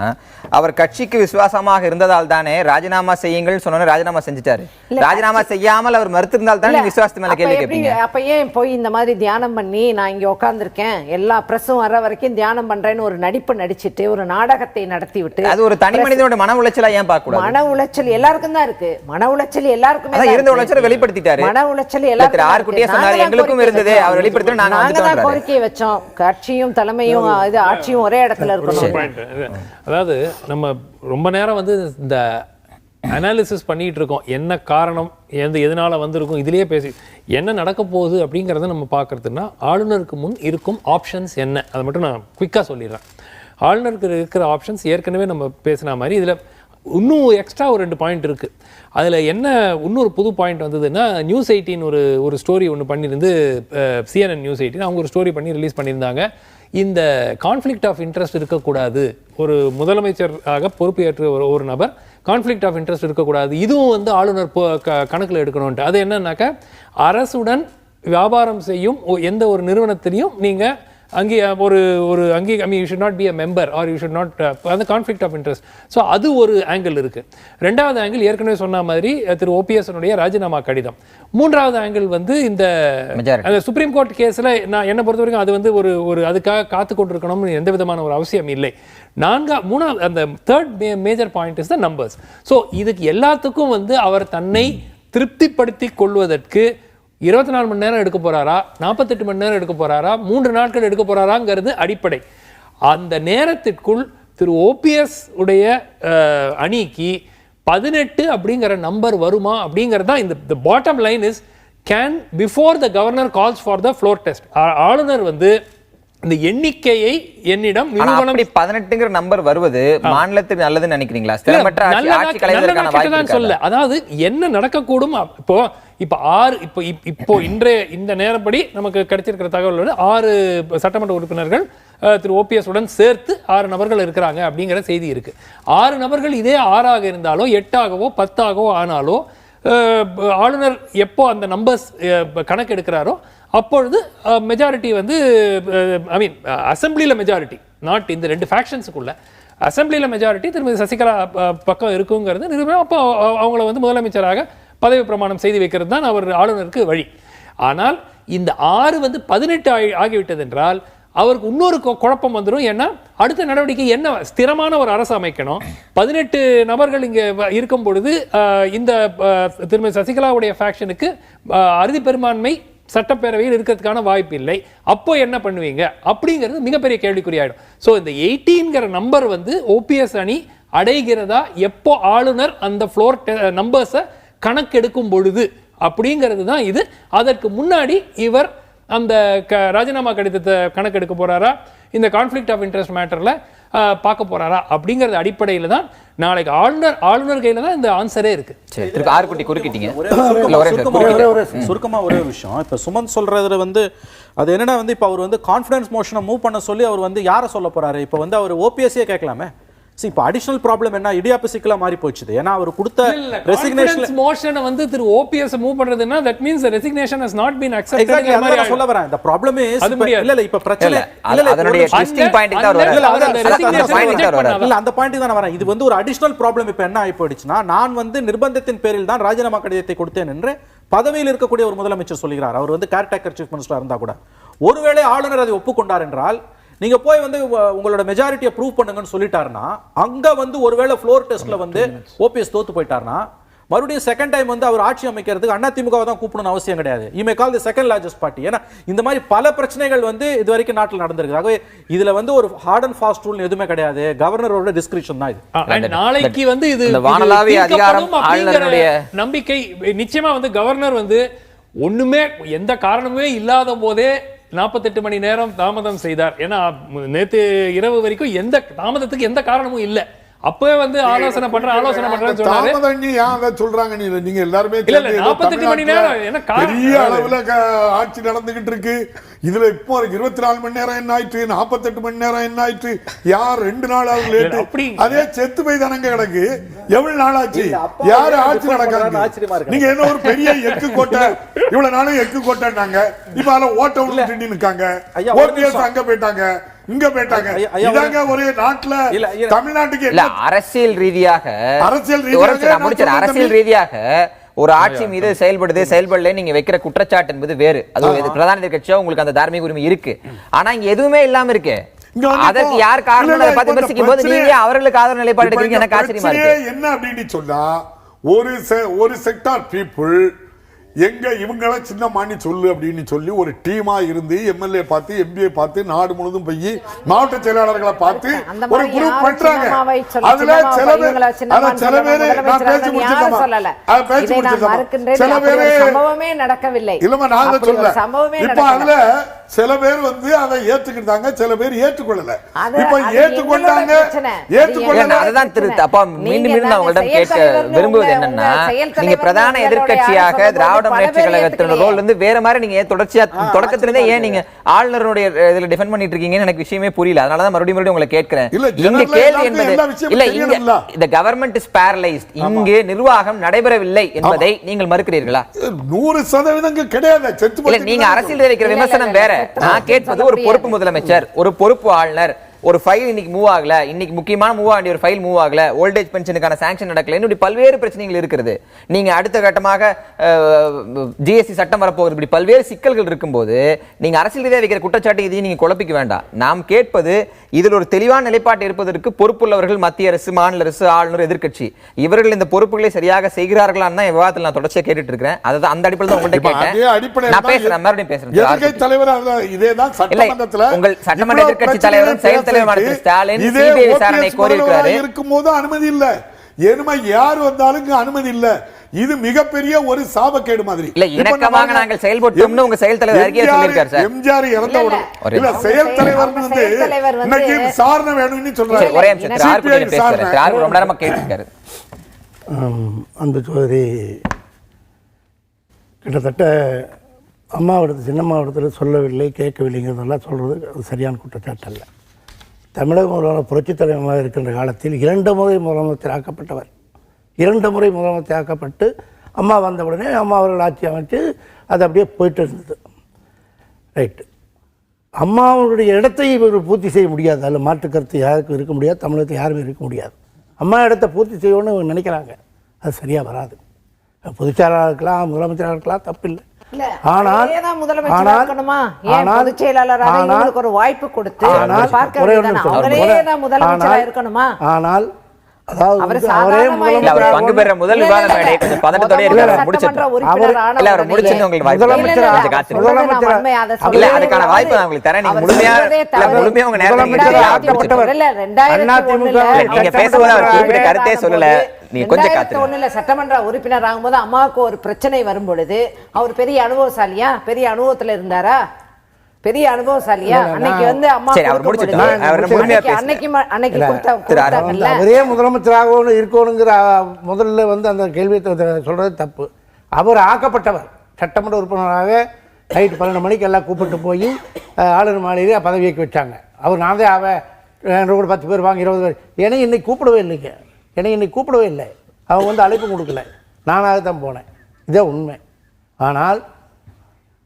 அவர் கட்சிக்கு விசுவாசமாக இருந்ததால் தானே ராஜினாமா செய்யுங்கள் சொன்ன ராஜினாமா செஞ்சுட்டாரு. ராஜினாமா செய்யாமல் அவர் மறுத்திருந்தால் தானே விசுவாசத்து மேல கேள்வி கேட்பீங்க. அப்ப ஏன் போய் இந்த மாதிரி தியானம் பண்ணி நான் இங்க உட்கார்ந்துருக்கேன், எல்லா பிரஸும் வர வரைக்கும் தியானம் பண்றேன்னு ஒரு நடிப்பு நடிச்சிட்டு ஒரு நாடகத்தை நடத்தி விட்டு அது ஒரு தனி மனிதனோட மன உளைச்சலா ஏன் பார்க்க கூடாது? மன உளைச்சல் எல்லாருக்கும் தான் இருக்கு. மன உளைச்சல் எல்லாருக்குமே இருந்த உளைச்சலை வெளிப்படுத்திட்டாரு. மன உளைச்சல் எல்லாருக்கும் சொன்னாரு, எங்களுக்கும் இருந்தது, அவர் வெளிப்படுத்த நாங்க தான் கோரிக்கை வச்சோம். கட்சியும் தலைமையும் இது ஆட்சியும் ஒரே இடத்துல இருக்கணும். அதாவது நம்ம ரொம்ப நேரம் வந்து இந்த அனாலிசிஸ் பண்ணிட்டு இருக்கோம், என்ன காரணம், எதனால வந்திருக்கும், இதுலயே பேசி என்ன நடக்க போகுது அப்படிங்கிறத நம்ம பார்க்கறதுன்னா ஆளுநருக்கு முன் இருக்கும் ஆப்ஷன்ஸ் என்ன, அதை மட்டும் நான் குயிக்காக சொல்லிடுறேன். ஆளுநருக்கு இருக்கிற ஆப்ஷன்ஸ் ஏற்கனவே நம்ம பேசின மாதிரி இதில் இன்னும் எக்ஸ்ட்ரா ஒரு 2 பாயிண்ட் இருக்குது. அதில் என்ன இன்னொரு புது பாயிண்ட் வந்ததுன்னா, நியூஸ் 18 ஒரு ஸ்டோரி ஒன்று பண்ணியிருந்து, CNN நியூஸ் 18 அவங்க ஒரு ஸ்டோரி பண்ணி ரிலீஸ் பண்ணியிருந்தாங்க. இந்த கான்ஃப்ளிக்ட் ஆஃப் இன்ட்ரெஸ்ட் இருக்கக்கூடாது, ஒரு முதலமைச்சராக பொறுப்பேற்ற ஒரு நபர் கான்ஃப்ளிக்ட் ஆஃப் இன்ட்ரெஸ்ட் இருக்கக்கூடாது, இதுவும் வந்து ஆளுநர் கணக்கில் எடுக்கணும்ன்ட்டு. அது என்னன்னாக்கா, அரசுடன் வியாபாரம் செய்யும் எந்த ஒரு நிறுவனத்திலையும் நீங்கள் அங்கே you should not be a member are you should not, அந்த கான்ஃப்ளிக்ட் ஆஃப் இன்ட்ரெஸ்ட். ஸோ அது ஒரு ஆங்கிள் இருக்கு. ரெண்டாவது ஆங்கிள் ஏற்கனவே சொன்ன மாதிரி திரு OPS ராஜினாமா கடிதம். மூன்றாவது ஆங்கிள் வந்து இந்த சுப்ரீம் கோர்ட் கேஸில் நான் என்னை பொறுத்த வரைக்கும் அது வந்து ஒரு அதுக்காக காத்து கொண்டிருக்கணும்னு எந்த விதமான ஒரு அவசியம் இல்லை. மூணாவது அந்த third major point is the numbers. So இதுக்கு எல்லாத்துக்கும் வந்து அவர் தன்னை திருப்திப்படுத்தி கொள்வதற்கு 24 மணி நேரம் எடுக்க போறாரா, 48 மணி நேரம் எடுக்க போறாரா, 3 நாட்கள் எடுக்க போறாராங்கிறது அடிப்படை. அந்த நேரத்திற்குள் திரு OPS உடைய அணிக்கு 18 அப்படிங்கிற நம்பர் வருமா அப்படிங்கிறது தான் இந்த bottom line is, can before the governor calls for the floor test, ஆளுநர் வந்து இந்த எண்ணிக்கையை என்னிடம் நிறுவனம் 18ங்கிற நம்பர் வருவது மாநிலத்துக்கு நல்லதுன்னு நினைக்கிறீங்களா? ஸ்திரமற்ற ஆட்சி கலைவதற்கான வாய்ப்பு இருக்கா? சொல்ல, அதாவது என்ன நடக்கக்கூடும் இப்போ 6 இப்போ இன்றைய இந்த நேரப்படி நமக்கு கிடைச்சிருக்கிற தகவல் 6 சட்டமன்ற உறுப்பினர்கள் திரு ஓபிஎஸ் உடன் சேர்த்து 6 நபர்கள் இருக்கிறாங்க அப்படிங்கிற செய்தி இருக்கு. 6 நபர்கள் இதே 6ஆக இருந்தாலோ 8ஆகவோ 10ஆகவோ ஆனாலோ ஆளுநர் எப்போ அந்த நம்பர்ஸ் கணக்கு எடுக்கிறாரோ அப்பொழுது மெஜாரிட்டி வந்து ஐ மீன் அசம்பிளியில் மெஜாரிட்டி, நாட் இந்த 2 ஃபேக்ஷன்ஸுக்குள்ள அசம்பிளியில் மெஜாரிட்டி திருமதி சசிகலா பக்கம் இருக்குங்கிறது நிரூபணம். அப்போ அவங்கள வந்து முதலமைச்சராக பதவி பிரமாணம் செய்து வைக்கிறது தான் அவர் ஆளுநருக்கு வழி. ஆனால் இந்த 6 வந்து 18 ஆகிவிட்டது என்றால் அவருக்கு இன்னொரு குழப்பம் வந்துடும். ஏன்னா அடுத்த நடவடிக்கை என்ன, ஸ்திரமான ஒரு அரசு அமைக்கணும். 18 நபர்கள் இங்கே இருக்கும் பொழுது இந்த திருமதி சசிகலாவுடைய ஃபேக்ஷனுக்கு அறுதி பெரும்பான்மை சட்டப்பேரவையில் இருக்கிறதுக்கான வாய்ப்பு இல்லை. அப்போ என்ன பண்ணுவீங்க அப்படிங்கிறது மிகப்பெரிய கேள்விக்குறியாயிடும். ஸோ இந்த 18ங்கிற நம்பர் வந்து ஓபிஎஸ் அணி அடைகிறதா எப்போ ஆளுநர் அந்த ஃப்ளோர் நம்பர்ஸை கணக்கெடுக்கும் பொழுது அப்படிங்கிறது தான் இது. அதற்கு முன்னாடி இவர் அந்த ராஜினாமா கடிதத்தை கணக்கெடுக்க போறாரா, இந்த கான்ஃப்ளிக்ட் ஆஃப் இன்ட்ரெஸ்ட் மேட்டர்ல பார்க்க போறாரா அப்படிங்கறது அடிப்படையில் தான் நாளைக்கு ஆளுநர் கையில தான் இந்த ஆன்சரே இருக்கு. சுருக்கமா ஒரே ஒரு விஷயம், இப்ப சுமந்த் சொல்றதுல வந்து அது என்னன்னா வந்து இப்ப அவர் வந்து கான்ஃபிடன்ஸ் மோஷனை மூவ் பண்ண சொல்லி அவர் வந்து யாரை சொல்ல போறாரு? இப்ப வந்து அவர் ஓபிஎஸ்ஏ கேட்கலாமே. இப்போ அடிஷனல் ப்ராப்ளம் என்ன, இடியாப்பு சிக்கலா மாறி போச்சு. ஏன்னா அவர் கொடுத்த ரெசிக்னேஷன் மோஷனை வந்து திரு ஓபிஎஸ் மூவ் பண்றதுன்னா that means the resignation has not been accepted. Exactly அத சொல்ல வரேன். the problem is இல்ல இப்ப பிரச்சனை இல்ல அதனுடைய ட்விஸ்டிங் பாயிண்ட் தான் வராரு. இல்ல அந்த பாயிண்ட் தான் வரேன். இது வந்து ஒரு அடிஷனல் ப்ராப்ளம். இப்ப என்ன ஆயி போயிடுச்சுன்னா, நான் வந்து நிர்பந்தத்தின் பேரில் தான் ராஜினாமா கடிதத்தை கொடுத்தேன் என்று பதவியில் இருக்கக்கூடிய ஒரு முதலமைச்சர் சொல்கிறார். அவர் வந்து கேர்டேக்கர் சீஃப் மினிஸ்டரா இருந்தா கூட ஒருவேளை ஆளுநர் அதை ஒப்புக்கொண்டார் என்றால் நீங்க போய் வந்து உங்களோட மெஜாரிட்டியை ப்ரூவ் பண்ணுங்கன்னு சொல்லிட்டாருன்னா, அங்க வந்து ஒருவேளை ஃப்ளோர் டெஸ்ட்ல வந்து ஓபிஎஸ் தோத்து போயிட்டாருன்னா மறுபடியும் செகண்ட் டைம் வந்து அவர் ஆட்சி அமைக்கிறதுக்கு அதிமுகவை தான் கூப்பிடணும் அவசியம் கிடையாது. You may call the second largest party. ஏன்னா இந்த மாதிரி பல பிரச்சனைகள் வந்து இது வரைக்கும் நாட்டில் நடந்திருக்கு. ஆகவே இதுல வந்து ஒரு ஹார்ட் அண்ட் ஃபாஸ்ட் ரூல் எதுவுமே கிடையாது. கவர்னரோட டிஸ்கிரிப்ஷன் தான் இது. நாளைக்கு வந்து இது வானளாவிய அதிகாரம் ஆளுநருடைய நம்பிக்கை நிச்சயமா வந்து கவர்னர் வந்து ஒண்ணுமே எந்த காரணமே இல்லாத போதே 48 மணி நேரம் தாமதம் செய்தார். ஏன்னா நேத்து இரவு வரைக்கும் எந்த தாமதத்துக்கு எந்த காரணமும் இல்லை. அப்பவே வந்து ஆலோசனை பண்றேன்னு சொன்னாரு. சொல்றாங்க நீங்க எல்லாருமே 48 மணி நேரம் என்ன பெரிய அளவுல ஆட்சி நடந்துகிட்டு இருக்கு. இதுல இப்போ 24 மணி நேரம் என்ன ஆயிற்று, 48 மணி நேரம் என்ன ஆயிற்று, யார் 2 நாள் லேட்டு, அதே செத்து போய் தானங்க கிடக்கு. எவ்வளவு நாள் ஆச்சு, யாரு ஆட்சி நடக்காது. நீங்க என்ன ஒரு பெரிய எக்கு கோட்டை, இவ்வளவு நாளும் எக்கு கோட்டைன்னாங்க. இப்ப அதுல ஓட்ட விட்டு நின்னுக்காங்க. ஓபிஎஸ் அங்க போயிட்டாங்க, இங்க போயிட்டாங்க. இதாங்க ஒரு நாட்டுல தமிழ்நாட்டுக்கு அரசியல் ரீதியாக ஒரு ஆட்சி மீது செயல்படல நீங்க வைக்கிற குற்றச்சாட்டு என்பது வேறு. அது பிரதான எதிர்க்கட்சியா உங்களுக்கு அந்த தார்மீக உரிமை இருக்கு. ஆனா இங்க எதுவுமே இல்லாம இருக்கு. அதற்கு யார் காரணம் பார்த்து விமர்சிக்கும் போது நீங்க அவர்களுக்கு ஆதரவு நிலைப்பாடு எடுக்கிறீங்க. எனக்கு ஆச்சரியமா இருக்கு. என்ன அப்படின்னு சொன்னா, ஒரு செக்டார் பீப்புள் எங்க இவங்கள சின்ன மாணி சொல்லு அப்படின்னு சொல்லி ஒரு டீமா இருந்து எம்எல்ஏ பார்த்து எம்பிஏ பார்த்து நாடு முழுதும் போய் மாவட்ட செயலாளர்களை பார்த்து ஒரு குரூப் பண்றாங்க. அதுல சில பேர் நான் பேசி முடிச்சிட்டோம், சில பேரு நடக்கவில்லை இல்லமா நாங்க சொல்ல. இப்ப அதுல சில பேர் வந்து அதை ஏத்துக்கிட்டாங்க, சில பேர் ஏற்றுக்கொள்ளல. இப்ப ஏற்றுக்கொண்டாங்க, அதுதான் திருத்த. அப்ப மீண்டும் மீண்டும் நான் உங்களிடம் கேட்க விரும்புவது என்னன்னா, நீங்க பிரதான எதிர்க்கட்சியாக திராவிட முன்னேற்ற கழகத்தின் ரோல் வந்து வேற மாதிரி நீங்க தொடர்ச்சியா தொடக்கத்திலிருந்தே ஏன் நீங்க ஆளுநருடைய இதுல டிஃபெண்ட் பண்ணிட்டு இருக்கீங்கன்னு எனக்கு விஷயமே புரியல. அதனாலதான் மறுபடியும் உங்களை கேட்கிறேன். இங்க கேள்வி என்பது இல்ல, இங்க the government is paralyzed, இங்கே நிர்வாகம் நடைபெறவில்லை என்பதை நீங்கள் மறுக்கிறீர்களா? 100% கிடையாது. இல்ல, நீங்க அரசியல் வைக்கிற விமர்சனம் வேற. நான் கேட்பது ஒரு பொறுப்பு முதலமைச்சர், ஒரு பொறுப்பு ஆளுநர், ஒரு ஃபைல் இன்னைக்கு மூவ் ஆகல, இன்னைக்கு முக்கியமான மூவ் ஆகிய ஒரு ஃபைல் மூவ் ஆகல, ஓல்டேஜ் பென்ஷனுக்கான சாங்ஷன் நடக்கல, இப்படி பல்வேறு பிரச்சனைகள் இருக்கிறது. நீங்க அடுத்த கட்டமாக ஜிஎஸ்டி சட்டம் வரப்போகுது, இப்படி பல்வேறு சிக்கல்கள் இருக்கும்போது நீங்க அரசியல் ரீதியாக வைக்கிற குற்றச்சாட்டு இதையும் நீங்க குழப்பிக்க வேண்டாம். நாம் கேட்பது இதில் ஒரு தெளிவான நிலைப்பாட்டு இருப்பதற்கு பொறுப்புள்ளவர்கள் மத்திய அரசு, மாநில அரசு, ஆளுநர், எதிர்க்கட்சி இவர்கள் இந்த பொறுப்புகளை சரியாக செய்கிறார்களான்னு தான் விவாதத்தில் நான் தொடர்ச்சியா கேட்டுட்டு இருக்கிறேன். அதான் அந்த அடிப்படையில் தான் உங்கள்கிட்ட கேட்டேன். நான் பேசுறேன், மறுபடியும் பேசுறேன். உங்கள் சட்டமன்ற எதிர்க்கட்சி தலைவரும் செயல் இருக்கும்போது அனுமதி இல்ல. ஏனுமா யார் வந்தாலும் அனுமதி இல்ல. இது மிகப்பெரிய ஒரு சாபக்கேடு மாதிரி. இல்ல இணக்கமாக நாங்கள் செயல்பட்டோம்னு உங்க செயல் தலைவர் அறிக்கையை சொல்லியிருக்காரு சார். எம்ஜிஆர் இறந்த உடனே இல்ல செயல் தலைவர் வந்து இன்னைக்கு விசாரணை வேணும்னு சொல்றாரு. ஒரே நிமிஷம் திரு ஆர்குட்டி பேசுறாரு. திரு ஆர்குட்டி ரொம்ப நேரமா கேட்டிருக்காரு. அந்த சோதரி கிட்டத்தட்ட அம்மாவிடத்தில் சின்னம்மாவிடத்தில் சொல்லவில்லை கேட்கவில்லைங்கிறதெல்லாம் சொல்கிறது அது சரியான குற்றச்சாட்டு அல்ல. தமிழக முதல்வர் புரட்சித் தலைவராக இருக்கின்ற காலத்தில் 2 முறை முதலமைச்சர் ஆக்கப்பட்டவர். 2 முறை முதலமைச்சர் ஆக்கப்பட்டு அம்மா வந்தவுடனே அம்மா அவர்கள் ஆட்சி அமைச்சு அது அப்படியே போயிட்டு இருந்தது. ரைட்டு. அம்மாவுடைய இடத்தை இவர் பூர்த்தி செய்ய முடியாது. அதில் மாற்று கருத்து யாருக்கும் இருக்க முடியாது. தமிழகத்தை யாருமே இருக்க முடியாது. அம்மா இடத்தை பூர்த்தி செய்யணும்னு இவங்க நினைக்கிறாங்க. அது சரியாக வராது. பொதுச்செயலாளராக இருக்கலாம், முதலமைச்சராக இருக்கலாம், தப்பில்லை. ஆனால் ஒரு வாய்ப்பு கொடுத்து அவர் பங்கு பெற முதல் விவாத மேடை கொஞ்சம் பதட்டத்தோட இருக்காரு. முடிச்சிட்டோம். இல்ல அவர் முடிச்சிட்டு உங்களுக்கு வாய்ப்பு கொஞ்சம் காத்துருங்க. இல்ல அதுக்கான வாய்ப்பு நான் உங்களுக்கு தரேன். நீங்க முழுமையா உங்க நேரத்தை நீங்க பேசும்போது அவர் குறிப்பிட்ட கருத்தே சொல்லல. நீங்க கொஞ்சம் காத்துருங்க. சட்டமன்ற உறுப்பினர் ஆகும்போது அம்மாவுக்கு ஒரு பிரச்சனை வரும் பொழுது அவர் பெரிய அனுபவசாலியா, பெரிய அனுபவத்துல இருந்தாரா, பெரிய அனுபவசாலியா? அன்னைக்கு வந்து அம்மா அவரே முதலமைச்சராக இருக்கணுங்கிற முதல்ல வந்து அந்த கேள்வியை சொல்றது தப்பு. அவர் ஆக்கப்பட்டவர் சட்டமன்ற உறுப்பினராக நைட்டு 12 மணிக்கு எல்லாம் கூப்பிட்டு போய் ஆளுநர் மாளிகையை பதவியேற்க வச்சாங்க. அவர் நான் தான் அவன் கூட 10 பேர் வாங்க 20 பேர் என்னை இன்னைக்கு கூப்பிடவே இல்லைங்க. என்னை இன்னைக்கு கூப்பிடவே இல்லை. அவங்க வந்து அழைப்பு கொடுக்கல. நானாக தான் போனேன். இதே உண்மை. ஆனால்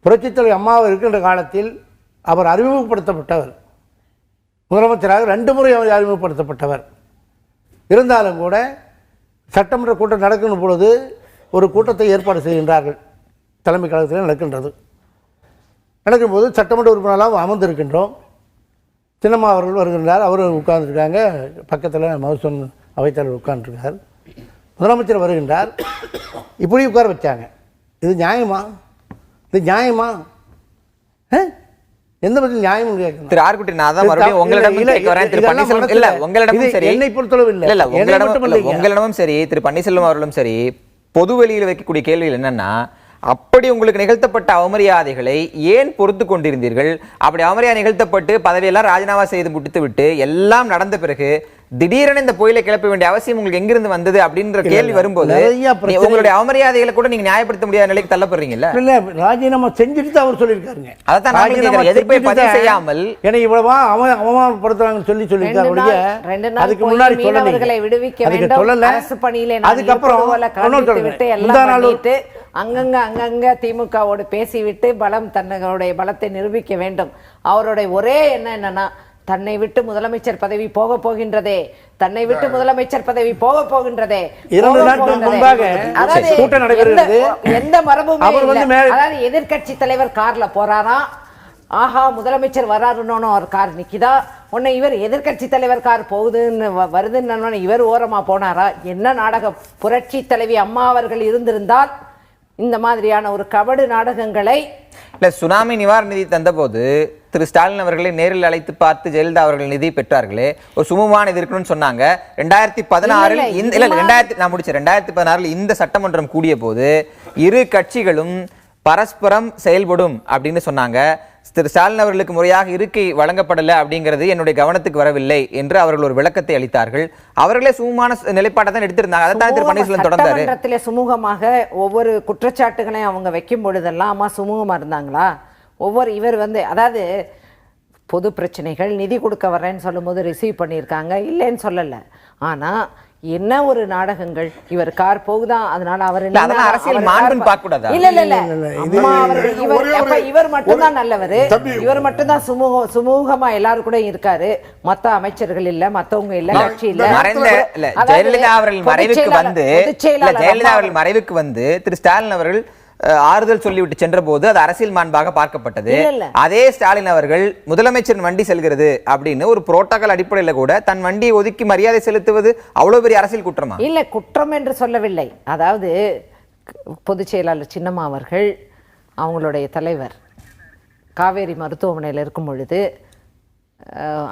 புரட்சித்தலைவர் அம்மாவை இருக்கின்ற காலத்தில் அவர் அறிமுகப்படுத்தப்பட்டவர். முதலமைச்சராக 2 முறை அவர் அறிமுகப்படுத்தப்பட்டவர். இருந்தாலும் கூட சட்டமன்ற கூட்டம் நடக்கும் பொழுது ஒரு கூட்டத்தை ஏற்பாடு செய்கின்றார்கள். தலைமை கழகத்தில் நடக்கின்றது. நடக்கும்போது சட்டமன்ற உறுப்பினராக அமர்ந்திருக்கின்றோம். சின்னம்மா அவர்கள் வருகின்றார். அவர்கள் உட்கார்ந்துருக்காங்க. பக்கத்தில் மதுசூன் அவைத்தலைவர் உட்கார்ந்துருக்கார். முதலமைச்சர் வருகின்றார். இப்படி உட்கார வச்சாங்க. இது நியாயமா? இது நியாயமா? எந்த பதில் நியாயம் கேட்கணும். திரு ஆர்குட்டி நான் தான் மறுபடியும் உங்களிடம் கேட்க வரேன். திரு பன்னீர்செல்வம் இல்ல உங்களிடமும் சரி, என்னை பொறுத்தளவு இல்ல இல்ல உங்களிடமும் சரி, திரு பன்னீர்செல்வம் அவர்களும் சரி, பொது வெளியில் வைக்கக்கூடிய கேள்விகள் என்னன்னா, அப்படி உங்களுக்கு நிகழ்த்தப்பட்ட அவமரியாதைகளை ஏன் பொறுத்து கொண்டிருந்தீர்கள்? அப்படி அவமரியாதை நிகழ்த்தப்பட்டு பதவியெல்லாம் ராஜினாமா செய்து முடித்து விட்டு எல்லாம் நடந்த பிறகு திடீரென இந்த புயலை கிளப்ப வேண்டிய அவசியம் உங்களுக்கு எங்கிருந்து வந்தது அப்படின்ற கேள்வி வரும்போது உங்களுடைய அவமரியாதைகளை கூட நீங்க நியாயப்படுத்த முடியாத நிலைக்கு தள்ளப்படுறீங்கல்ல? இல்ல ராஜினாமா செஞ்சுட்டு அவர் சொல்லியிருக்காருங்க. அதான் எதிர்ப்பை பதிவு செய்யாமல் என்னை இவ்வளவா அவமானப்படுத்துறாங்கன்னு சொல்லியிருக்காரு. அதுக்கு முன்னாடி சொல்லல. அதுக்கப்புறம் அங்கங்க திமுகவோடு பேசிவிட்டு தன்னுடைய பலத்தை நிரூபிக்க வேண்டும். அவருடைய ஒரே என்னன்னா, தன்னை விட்டு முதலமைச்சர் பதவி போக போகின்றதே, தன்னை விட்டு முதலமைச்சர் பதவி போக போகின்றதே. 2 நாட்கள் முன்பாக கூட்டம் நடைபெறுகிறது. எந்த மரபுமே அதாவது எதிர்கட்சி தலைவர் கார்ல போறாரா, ஆஹா முதலமைச்சர் வராருன்னு ஒரு கார் நிக்குதா, உன்னை இவர் எதிர்கட்சி தலைவர் கார் போகுதுன்னு வருதுன்னு இவர் ஓரமா போனாரா? என்ன நாடகம்! புரட்சி தலைவி அம்மா அவர்கள் இருந்திருந்தால் இந்த மாதிரியான ஒரு கபடு நாடகங்களை இல்ல சுனாமி நிவாரண நிதி தந்த போது திரு ஸ்டாலின் அவர்களை நேரில் அழைத்து பார்த்து ஜெயலலிதா அவர்கள் நிதி பெற்றார்களே, ஒரு சுமூகமான இது இருக்கணும்னு சொன்னாங்க. 2016 நான் முடிச்சேன். 2016 இந்த சட்டமன்றம் கூடிய போது இரு கட்சிகளும் பரஸ்பரம் செயல்படும் அப்படின்னு சொன்னாங்க. திரு ஸ்டாலின் அவர்களுக்கு முறையாக இருக்கை வழங்கப்படலை அப்படிங்கிறது என்னுடைய கவனத்துக்கு வரவில்லை என்று அவர்கள் ஒரு விளக்கத்தை அளித்தார்கள். அவர்களே சுமூகமான நிலைப்பாட்டை தான் எடுத்திருந்தாங்க. அதான் திரு பன்னீர்செல்வம் தொடர்ந்தாரு. சுமூகமாக ஒவ்வொரு குற்றச்சாட்டுகளையும் அவங்க வைக்கும் பொழுதெல்லாம் அம்மா சுமூகமா இருந்தாங்களா? இவர் வந்து அதாவது பொது பிரச்சனைகள் நிதி கொடுக்க வரேன்னு சொல்லும் போது ரிசீவ் பண்ணியிருக்காங்க, இல்லைன்னு சொல்லலை. ஆனா என்ன ஒரு நாடகங்கள்! இவர் கார் போகுதா, அதனால அவர் அரசியல் மாண்புன்னு பார்க்க கூடாதா? இவர் மட்டும்தான் நல்லவர், இவர் மட்டும்தான் சுமூகமா எல்லாரும் கூட இருக்காரு. மத்த அமைச்சர்கள் இல்ல, மத்தவங்க இல்ல, கட்சி இல்ல. ஜெயலலிதா அவர்கள் மறைவுக்கு வந்து திரு ஸ்டாலின் அவர்கள் ஆறுதல் சொல்லிவிட்டு சென்ற போது அது அரசியல் மாண்பாக பார்க்கப்பட்டது. அதே ஸ்டாலின் அவர்கள் முதலமைச்சர் வண்டி செல்கிறது அப்படின்னு ஒரு புரோட்டோகால் அடிப்படையில் கூட தன் வண்டியை ஒதுக்கி மரியாதை செலுத்துவது அவ்வளவு பெரிய அரசியல் குற்றமா? இல்ல, குற்றம் என்று சொல்லவில்லை. அதாவது பொதுச் செயலாளர் சின்னம்மா அவர்கள் அவங்களுடைய தலைவர் காவேரி மருத்துவமனையில் இருக்கும் பொழுது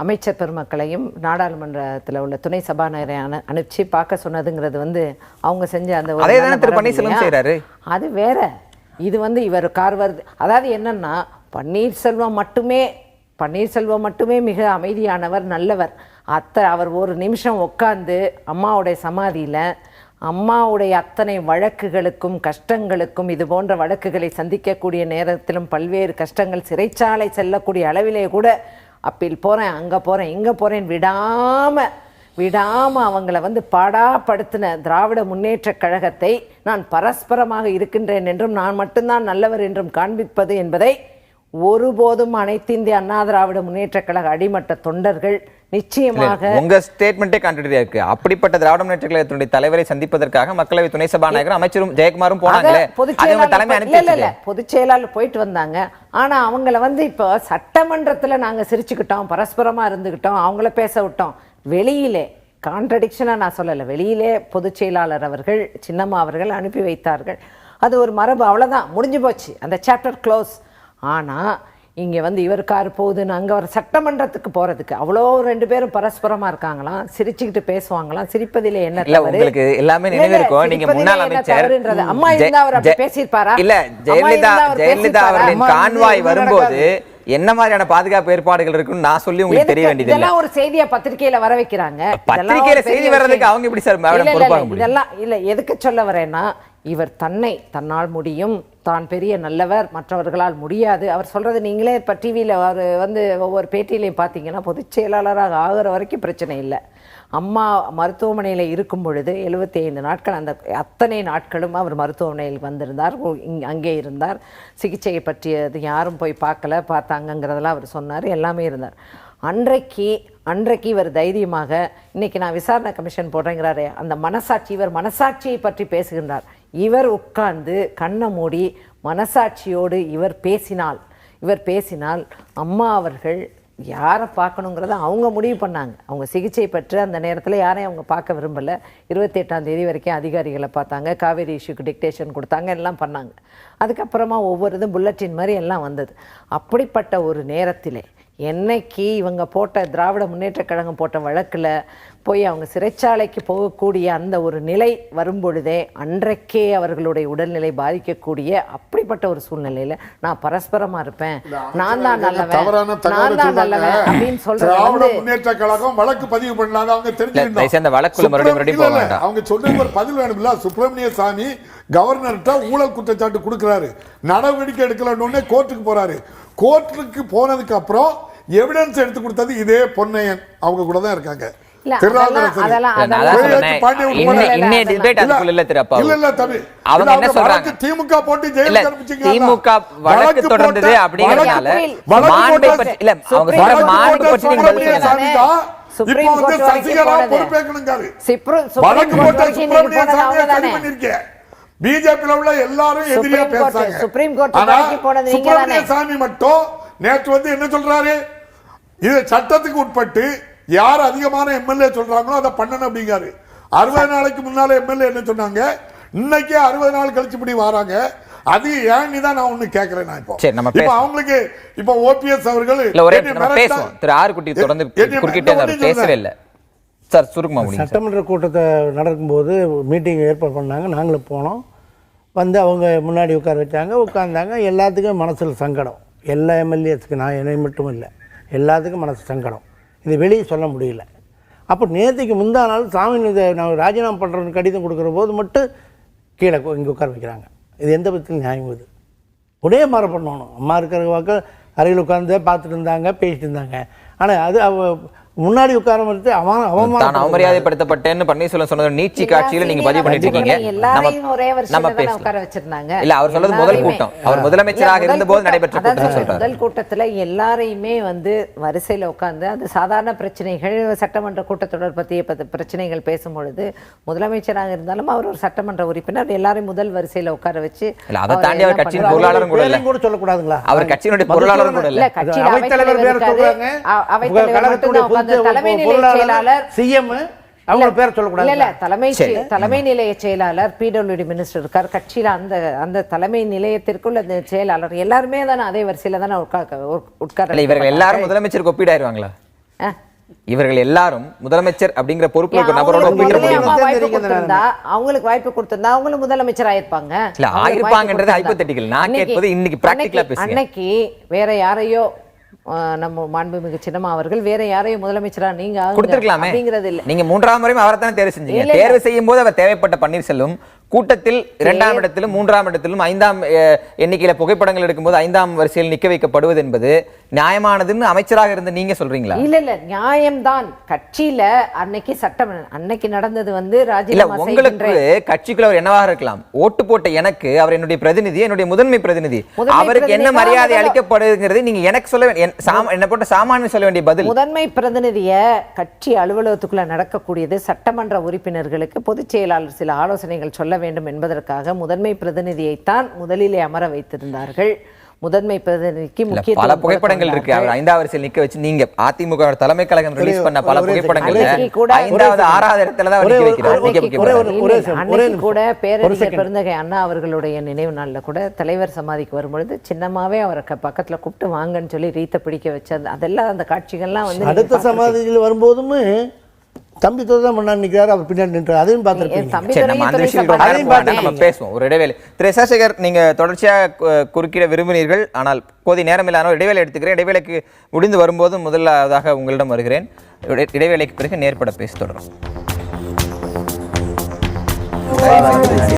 அமைச்சர் பெருமக்களையும் நாடாளுமன்றத்தில் உள்ள துணை சபாநாயகரை அனுப்பிச்சு பார்க்க சொன்னதுங்கிறது வந்து அவங்க செஞ்ச அந்த ஒரு அதே நல்ல தானே திரு மரபு பன்னீர்செல்வம் இல்லையா? செய்றாரு. அது வேற. இது வந்து இவர் கார்வர், அதாவது என்னன்னா பன்னீர்செல்வம் மட்டுமே மிக அமைதியானவர், நல்லவர். அவர் ஒரு நிமிஷம் உட்கார்ந்து அம்மாவுடைய சமாதியில் அம்மாவுடைய அத்தனை வழக்குகளுக்கும் கஷ்டங்களுக்கும், இது போன்ற வழக்குகளை சந்திக்கக்கூடிய நேரத்திலும் பல்வேறு கஷ்டங்கள், சிறைச்சாலை செல்லக்கூடிய அளவிலே கூட அப்பீல் போகிறேன், அங்கே போகிறேன், இங்கே போகிறேன் விடாமல் அவங்கள வந்து பாடாப்படுத்தின திராவிட முன்னேற்றக் கழகத்தை நான் பரஸ்பரமாக இருக்கின்றேன் என்றும் நான் மட்டும்தான் நல்லவர் என்றும் காண்பிப்பது என்பதை ஒருபோதும் அனைத்து இந்திய அண்ணா திராவிட முன்னேற்றக் கழக அடிமட்ட தொண்டர்கள் நிச்சயமாக. உங்க ஸ்டேட்மெண்ட்டே கான்ட்ரடியா இருக்கு. அப்படிப்பட்ட திராவிட முன்னேற்றக் கழகத்தினுடைய தலைவரை சந்திப்பதற்காக மக்களவை துணை சபாநாயகர் அமைச்சரும் ஜெயக்குமாரும் போனாங்களே, பொதுச் செயலாளர் போயிட்டு வந்தாங்க. ஆனா அவங்கள வந்து இப்போ சட்டமன்றத்துல நாங்க சிரிச்சுக்கிட்டோம், பரஸ்பரமா இருந்துகிட்டோம், அவங்கள பேச விட்டோம். வெளியிலே கான்ட்ரடிக்ஷனாக நான் சொல்லலை, வெளியிலே பொதுச் செயலாளர் அவர்கள் சின்னம்மா அவர்கள் அனுப்பி வைத்தார்கள். அது ஒரு மரபு, அவ்வளோதான், முடிஞ்சு போச்சு, அந்த சாப்டர் க்ளோஸ். ஆனால் இங்கே வந்து இவர் கார் போகுதுன்னு அங்கே ஒரு சட்டமன்றத்துக்கு போகிறதுக்கு அவ்வளோ 2 பேரும் பரஸ்பரமாக இருக்காங்களாம், சிரிச்சுக்கிட்டு பேசுவாங்களாம். சிரிப்பதிலே என்ன உங்களுக்கு எல்லாமே நினைவிருக்கும். நீங்க முன்னாள் அமைச்சர் அம்மா இருந்தா அவர் அப்படி பேசியிருப்பாரா? இல்ல, ஜெயலலிதா அவர்களின் கான்வாய் வரும்போது என்ன மாதிரியான பாதுகாப்பு ஏற்பாடுகள் இருக்குன்னு நான் சொல்லி உங்களுக்கு தெரிய வேண்டியது இல்ல. இதெல்லாம் ஒரு செய்தியா பத்திரிகையில வர வைக்கிறாங்க. பத்திரிகையில செய்தி வர்றதுக்கு அவங்க எப்படி சார் பொறுப்பாக முடியும்? இதெல்லாம் இல்ல, எதுக்கு சொல்ல வரேன்னா, இவர் தன்னால் முடியும், தான் பெரிய நல்லவர், மற்றவர்களால் முடியாது. அவர் சொல்றது நீங்களே இப்போ டிவியில் அவர் வந்து ஒவ்வொரு பேட்டியிலையும் பார்த்தீங்கன்னா பொதுச் செயலாளராக ஆகிற வரைக்கும் பிரச்சனை இல்லை. அம்மா மருத்துவமனையில் இருக்கும் பொழுது 75 நாட்கள், அந்த அத்தனை நாட்களும் அவர் மருத்துவமனையில் வந்திருந்தார், அங்கே இருந்தார். சிகிச்சையை பற்றியது யாரும் போய் பார்த்தாங்கங்கிறதெல்லாம் அவர் சொன்னார், எல்லாமே இருந்தார். அன்றைக்கு இவர் தைரியமாக, இன்னைக்கு நான் விசாரணை கமிஷன் போடுறேங்கிறாரே, அந்த இவர் மனசாட்சியை பற்றி பேசுகின்றார். இவர் உட்கார்ந்து கண்ணை மூடி மனசாட்சியோடு இவர் பேசினால் அம்மா அவர்கள் யாரை பார்க்கணுங்கிறத அவங்க முடிவு பண்ணாங்க. அவங்க சிகிச்சை பெற்று அந்த நேரத்தில் யாரையும் அவங்க பார்க்க விரும்பலை. 28ஆம் தேதி வரைக்கும் அதிகாரிகளை பார்த்தாங்க, காவேரி இஷ்யூக்கு டிக்டேஷன் கொடுத்தாங்க, எல்லாம் பண்ணாங்க. அதுக்கப்புறமா ஒவ்வொரு இதுவும் புல்லட்டின் மாதிரி எல்லாம் வந்தது. அப்படிப்பட்ட ஒரு நேரத்திலே என்னைக்கு இவங்க போட்ட திராவிட முன்னேற்றக் கழகம் போட்ட வழக்கில் போய் அவங்க சிறைச்சாலைக்கு போகக்கூடிய அந்த ஒரு நிலை வரும்பொழுதே அன்றைக்கே அவர்களுடைய உடல்நிலை பாதிக்கக்கூடிய அப்படிப்பட்ட ஒரு சூழ்நிலையில் நான் பரஸ்பரமாக இருப்பேன், நான் தான் நல்லவன் அப்படின்னு சொல்றது முன்னேற்ற கழகம் வழக்கு பதிவு பண்ணாங்க. அவங்க அவங்க சொல்றது ஒரு பதில் வேணும்ல. சுப்பிரமணிய சாமி கவர்னர்கிட்ட ஊழல் குற்றச்சாட்டு கொடுக்கிறாரு, நடவடிக்கை எடுக்கலன்னு கோர்ட்டுக்கு போறாரு. கோர்ட்டுக்கு போனதுக்கு அப்புறம் எவிடன்ஸ் எடுத்து கொடுத்தது இதே பொன்னையன், அவங்க கூட தான் இருக்காங்க. திமுக போட்டு திமுக வழக்கு தொடர்ந்தது அப்படிங்கறதால மாண்பை பற்றி இல்ல, அவங்க சொல்ற மாண்பை பற்றி நீங்க பிஜேபி உள்ள எல்லாரும் எதிரியா பேசுறாங்க. சுப்பிரமணிய சாமி மட்டும் நேற்று வந்து என்ன சொல்றாரு, இது சட்டத்துக்கு உட்பட்டு யார் அதிகமான எம்எல்ஏ சொல்றாங்களோ அதை பண்ணணும் அப்படிங்காரு. 60 நாளைக்கு முன்னால எம்எல்ஏ என்ன சொன்னாங்க, இன்னைக்கு 60 நாள் கழிச்சு இப்படி வராங்க. அது ஏன்னு தான் நான் ஒண்ணு கேட்கிறேன். நான் இப்போ அவங்களுக்கு இப்போ ஓபிஎஸ் அவர்கள் திரு ஆறுகுட்டி தொடர்ந்து குறுக்கிட்டே பேசவே இல்லை சார். சுருக்கமா சட்டமன்ற கூட்டத்தை நடக்கும்போது மீட்டிங் ஏற்பாடு பண்ணாங்க, நாங்களும் போனோம். வந்து அவங்க முன்னாடி உட்கார்ந்தாங்க. எல்லாத்துக்கும் மனசில் சங்கடம், எல்லா எம்எல்ஏஸுக்கு, நான் என்னை மட்டும் இல்லை, எல்லாத்துக்கும் மனசு சங்கடம். இது வெளியே சொல்ல முடியல. அப்போ நேற்றுக்கு முந்தா நாள் சாமி நான் ராஜினாமா பண்ணுறேன்னு கடிதம் கொடுக்குற போது மட்டும் கீழே இங்கே உட்கார வைக்கிறாங்க. இது எந்த விதத்தில் நியாயம்? இது ஒரே மாதிரி பண்ணணும். அம்மா இருக்கிற வாக்க அறையில் உட்காந்து பார்த்துட்டு இருந்தாங்க, பேசிட்டு இருந்தாங்க. ஆனால் அது முன்னாடி உட்கார வந்து அவமரியாதைப்படுத்தப்பட்டேன்னு பன்னீர்செல்வம் சொன்னது நீட்சி காட்சியில நீங்க பதிவு பண்ணிட்டு இருக்கீங்க. இல்ல, அவர் சொல்றது முதல் கூட்டம், அவர் முதலமைச்சராக இருந்தபோது நடைபெற்ற முதல் கூட்டத்துல எல்லாரையுமே வந்து வரிசையில உட்கார்ந்து அது சாதாரண பிரச்சனைகள், சட்டமன்ற கூட்டத்தொடர் பற்றிய பிரச்சனைகள் பேசும்பொழுது முதலமைச்சராக இருந்தாலும் அவர் ஒரு சட்டமன்ற உறுப்பினர், எல்லாரையும் முதல் வரிசையில உட்கார வச்சு, அதை தாண்டி அவர் கட்சியின் பொருளாளரும் கூட இல்ல, கூட சொல்லக்கூடாதுங்களா, அவர் கட்சியினுடைய பொருளாளரும் கூட இல்ல, கட்சியின் அவைத்தலைவர் தலைமை நிலைய செயலாளர் அவங்க பேர் சொல்லக்கூடாது. இல்ல தலைமை நிலைய செயலாளர், பிடபிள்யூடி மினிஸ்டர் இருக்கார், கட்சியில அந்த தலைமை நிலையத்திற்குள்ள அந்த செயலாளர் எல்லாருமே தானே அதே வரிசையில தானே உட்கார. இவர்கள் எல்லாரும் முதலமைச்சருக்கு ஒப்பிடாயிருவாங்களா? இவர்கள் எல்லாரும் முதலமைச்சர் அப்படிங்கிற பொறுப்புல ஒரு நபரோட ஒப்பிட முடியுமா? அவங்களுக்கு வாய்ப்பு கொடுத்திருந்தா அவங்களும் முதலமைச்சர் ஆயிருப்பாங்க. இல்ல ஆயிருப்பாங்கன்றது ஹைபோதெட்டிக்கல். நான் கேட்பது இன்னைக்கு பிராக்டிகலா பேசுங்க. அன்னைக்கு வேற யாரையோ நம்ம மாண்புமிகு சின்னம்மா அவர்கள் வேற யாரையும் முதலமைச்சரா நீங்க கொடுத்திருக்கலாமே. அப்படிங்கிறது இல்ல. நீங்க 3ஆம் முறையும் அவரை தானே தேர்வு செஞ்சீங்க. தேர்வு செய்யும் போது அவர் தேவைப்பட்ட பன்னீர்செல்வம் கூட்டத்தில் 2ஆம் இடத்திலும் 3ஆம் இடத்திலும் 5ஆம் எண்ணிக்கையில புகைப்படங்கள் எடுக்கும்போது 5ஆம் வரிசையில் நிக்க வைக்கப்படுவது என்பது நியாயமானதுன்னு அமைச்சராக இருந்து நீங்க சொல்றீங்களா? இல்ல நியாயம்தான். கட்சியில அன்னைக்கு நடந்தது வந்து ராஜினாமா. உங்களுக்கு கட்சிக்குள்ள அவர் என்னவாக இருக்கலாம்? ஓட்டு போட்ட எனக்கு அவர் என்னுடைய பிரதிநிதி, என்னுடைய முதன்மை பிரதிநிதி, அவருக்கு என்ன மரியாதை அளிக்கப்படுகிறது நீங்க எனக்கு சொல்ல என்ன போட்ட சாமானிய சொல்ல வேண்டிய பதில். முதன்மை பிரதிநிதிய கட்சி அலுவலகத்துக்குள்ள நடக்கக்கூடியது சட்டமன்ற உறுப்பினர்களுக்கு பொதுச் செயலாளர் சில ஆலோசனைகள் சொல்ல வேண்டும் என்பதற்காக முதன்மை பிரதிநிதியைத்தான் முதலிலே அமர வைத்திருந்தார்கள். முதன்மை பிரதிநிதிக்கு முக்கிய பல புகைப்படங்கள் இருக்கு. அவர் 5ஆம் வரிசையில் நிக்க வச்சு நீங்க அதிமுக தலைமை கழகம் ரிலீஸ் பண்ண பல புகைப்படங்கள் 5வது 6வது இடத்துல தான் நிக்க வைக்கிறார். அன்னைக்கு கூட பேரறிஞர் பெருந்தகை அண்ணா அவர்களுடைய நினைவு நாள்ல கூட தலைவர் சமாதிக்கு வரும்பொழுது சின்னமாவே அவரை பக்கத்துல கூப்பிட்டு வாங்கன்னு சொல்லி ரீத்தை பிடிக்க வச்சது அதெல்லாம் அந்த காட்சிகள்லாம் வந்து அடுத்த சமாதியில் வரும்போதும் தம்பி தான் முன்னாடி நிற்கிறாரு, அவர் பின்னாடி நின்றார். அதையும் பார்த்துருக்கேன். பேசுவோம் ஒரு இடைவேளை. திரு சேகர், நீங்க தொடர்ச்சியாக குறுக்கிட விரும்பினீர்கள், ஆனால் போதிய நேரம் இல்லாத இடைவேளை எடுத்துக்கிறேன். இடைவேளைக்கு முடிந்து வரும்போது முதலாவதாக உங்களிடம் வருகிறேன். இடைவேளைக்கு பிறகு நேர்பட பேச தொடரும்.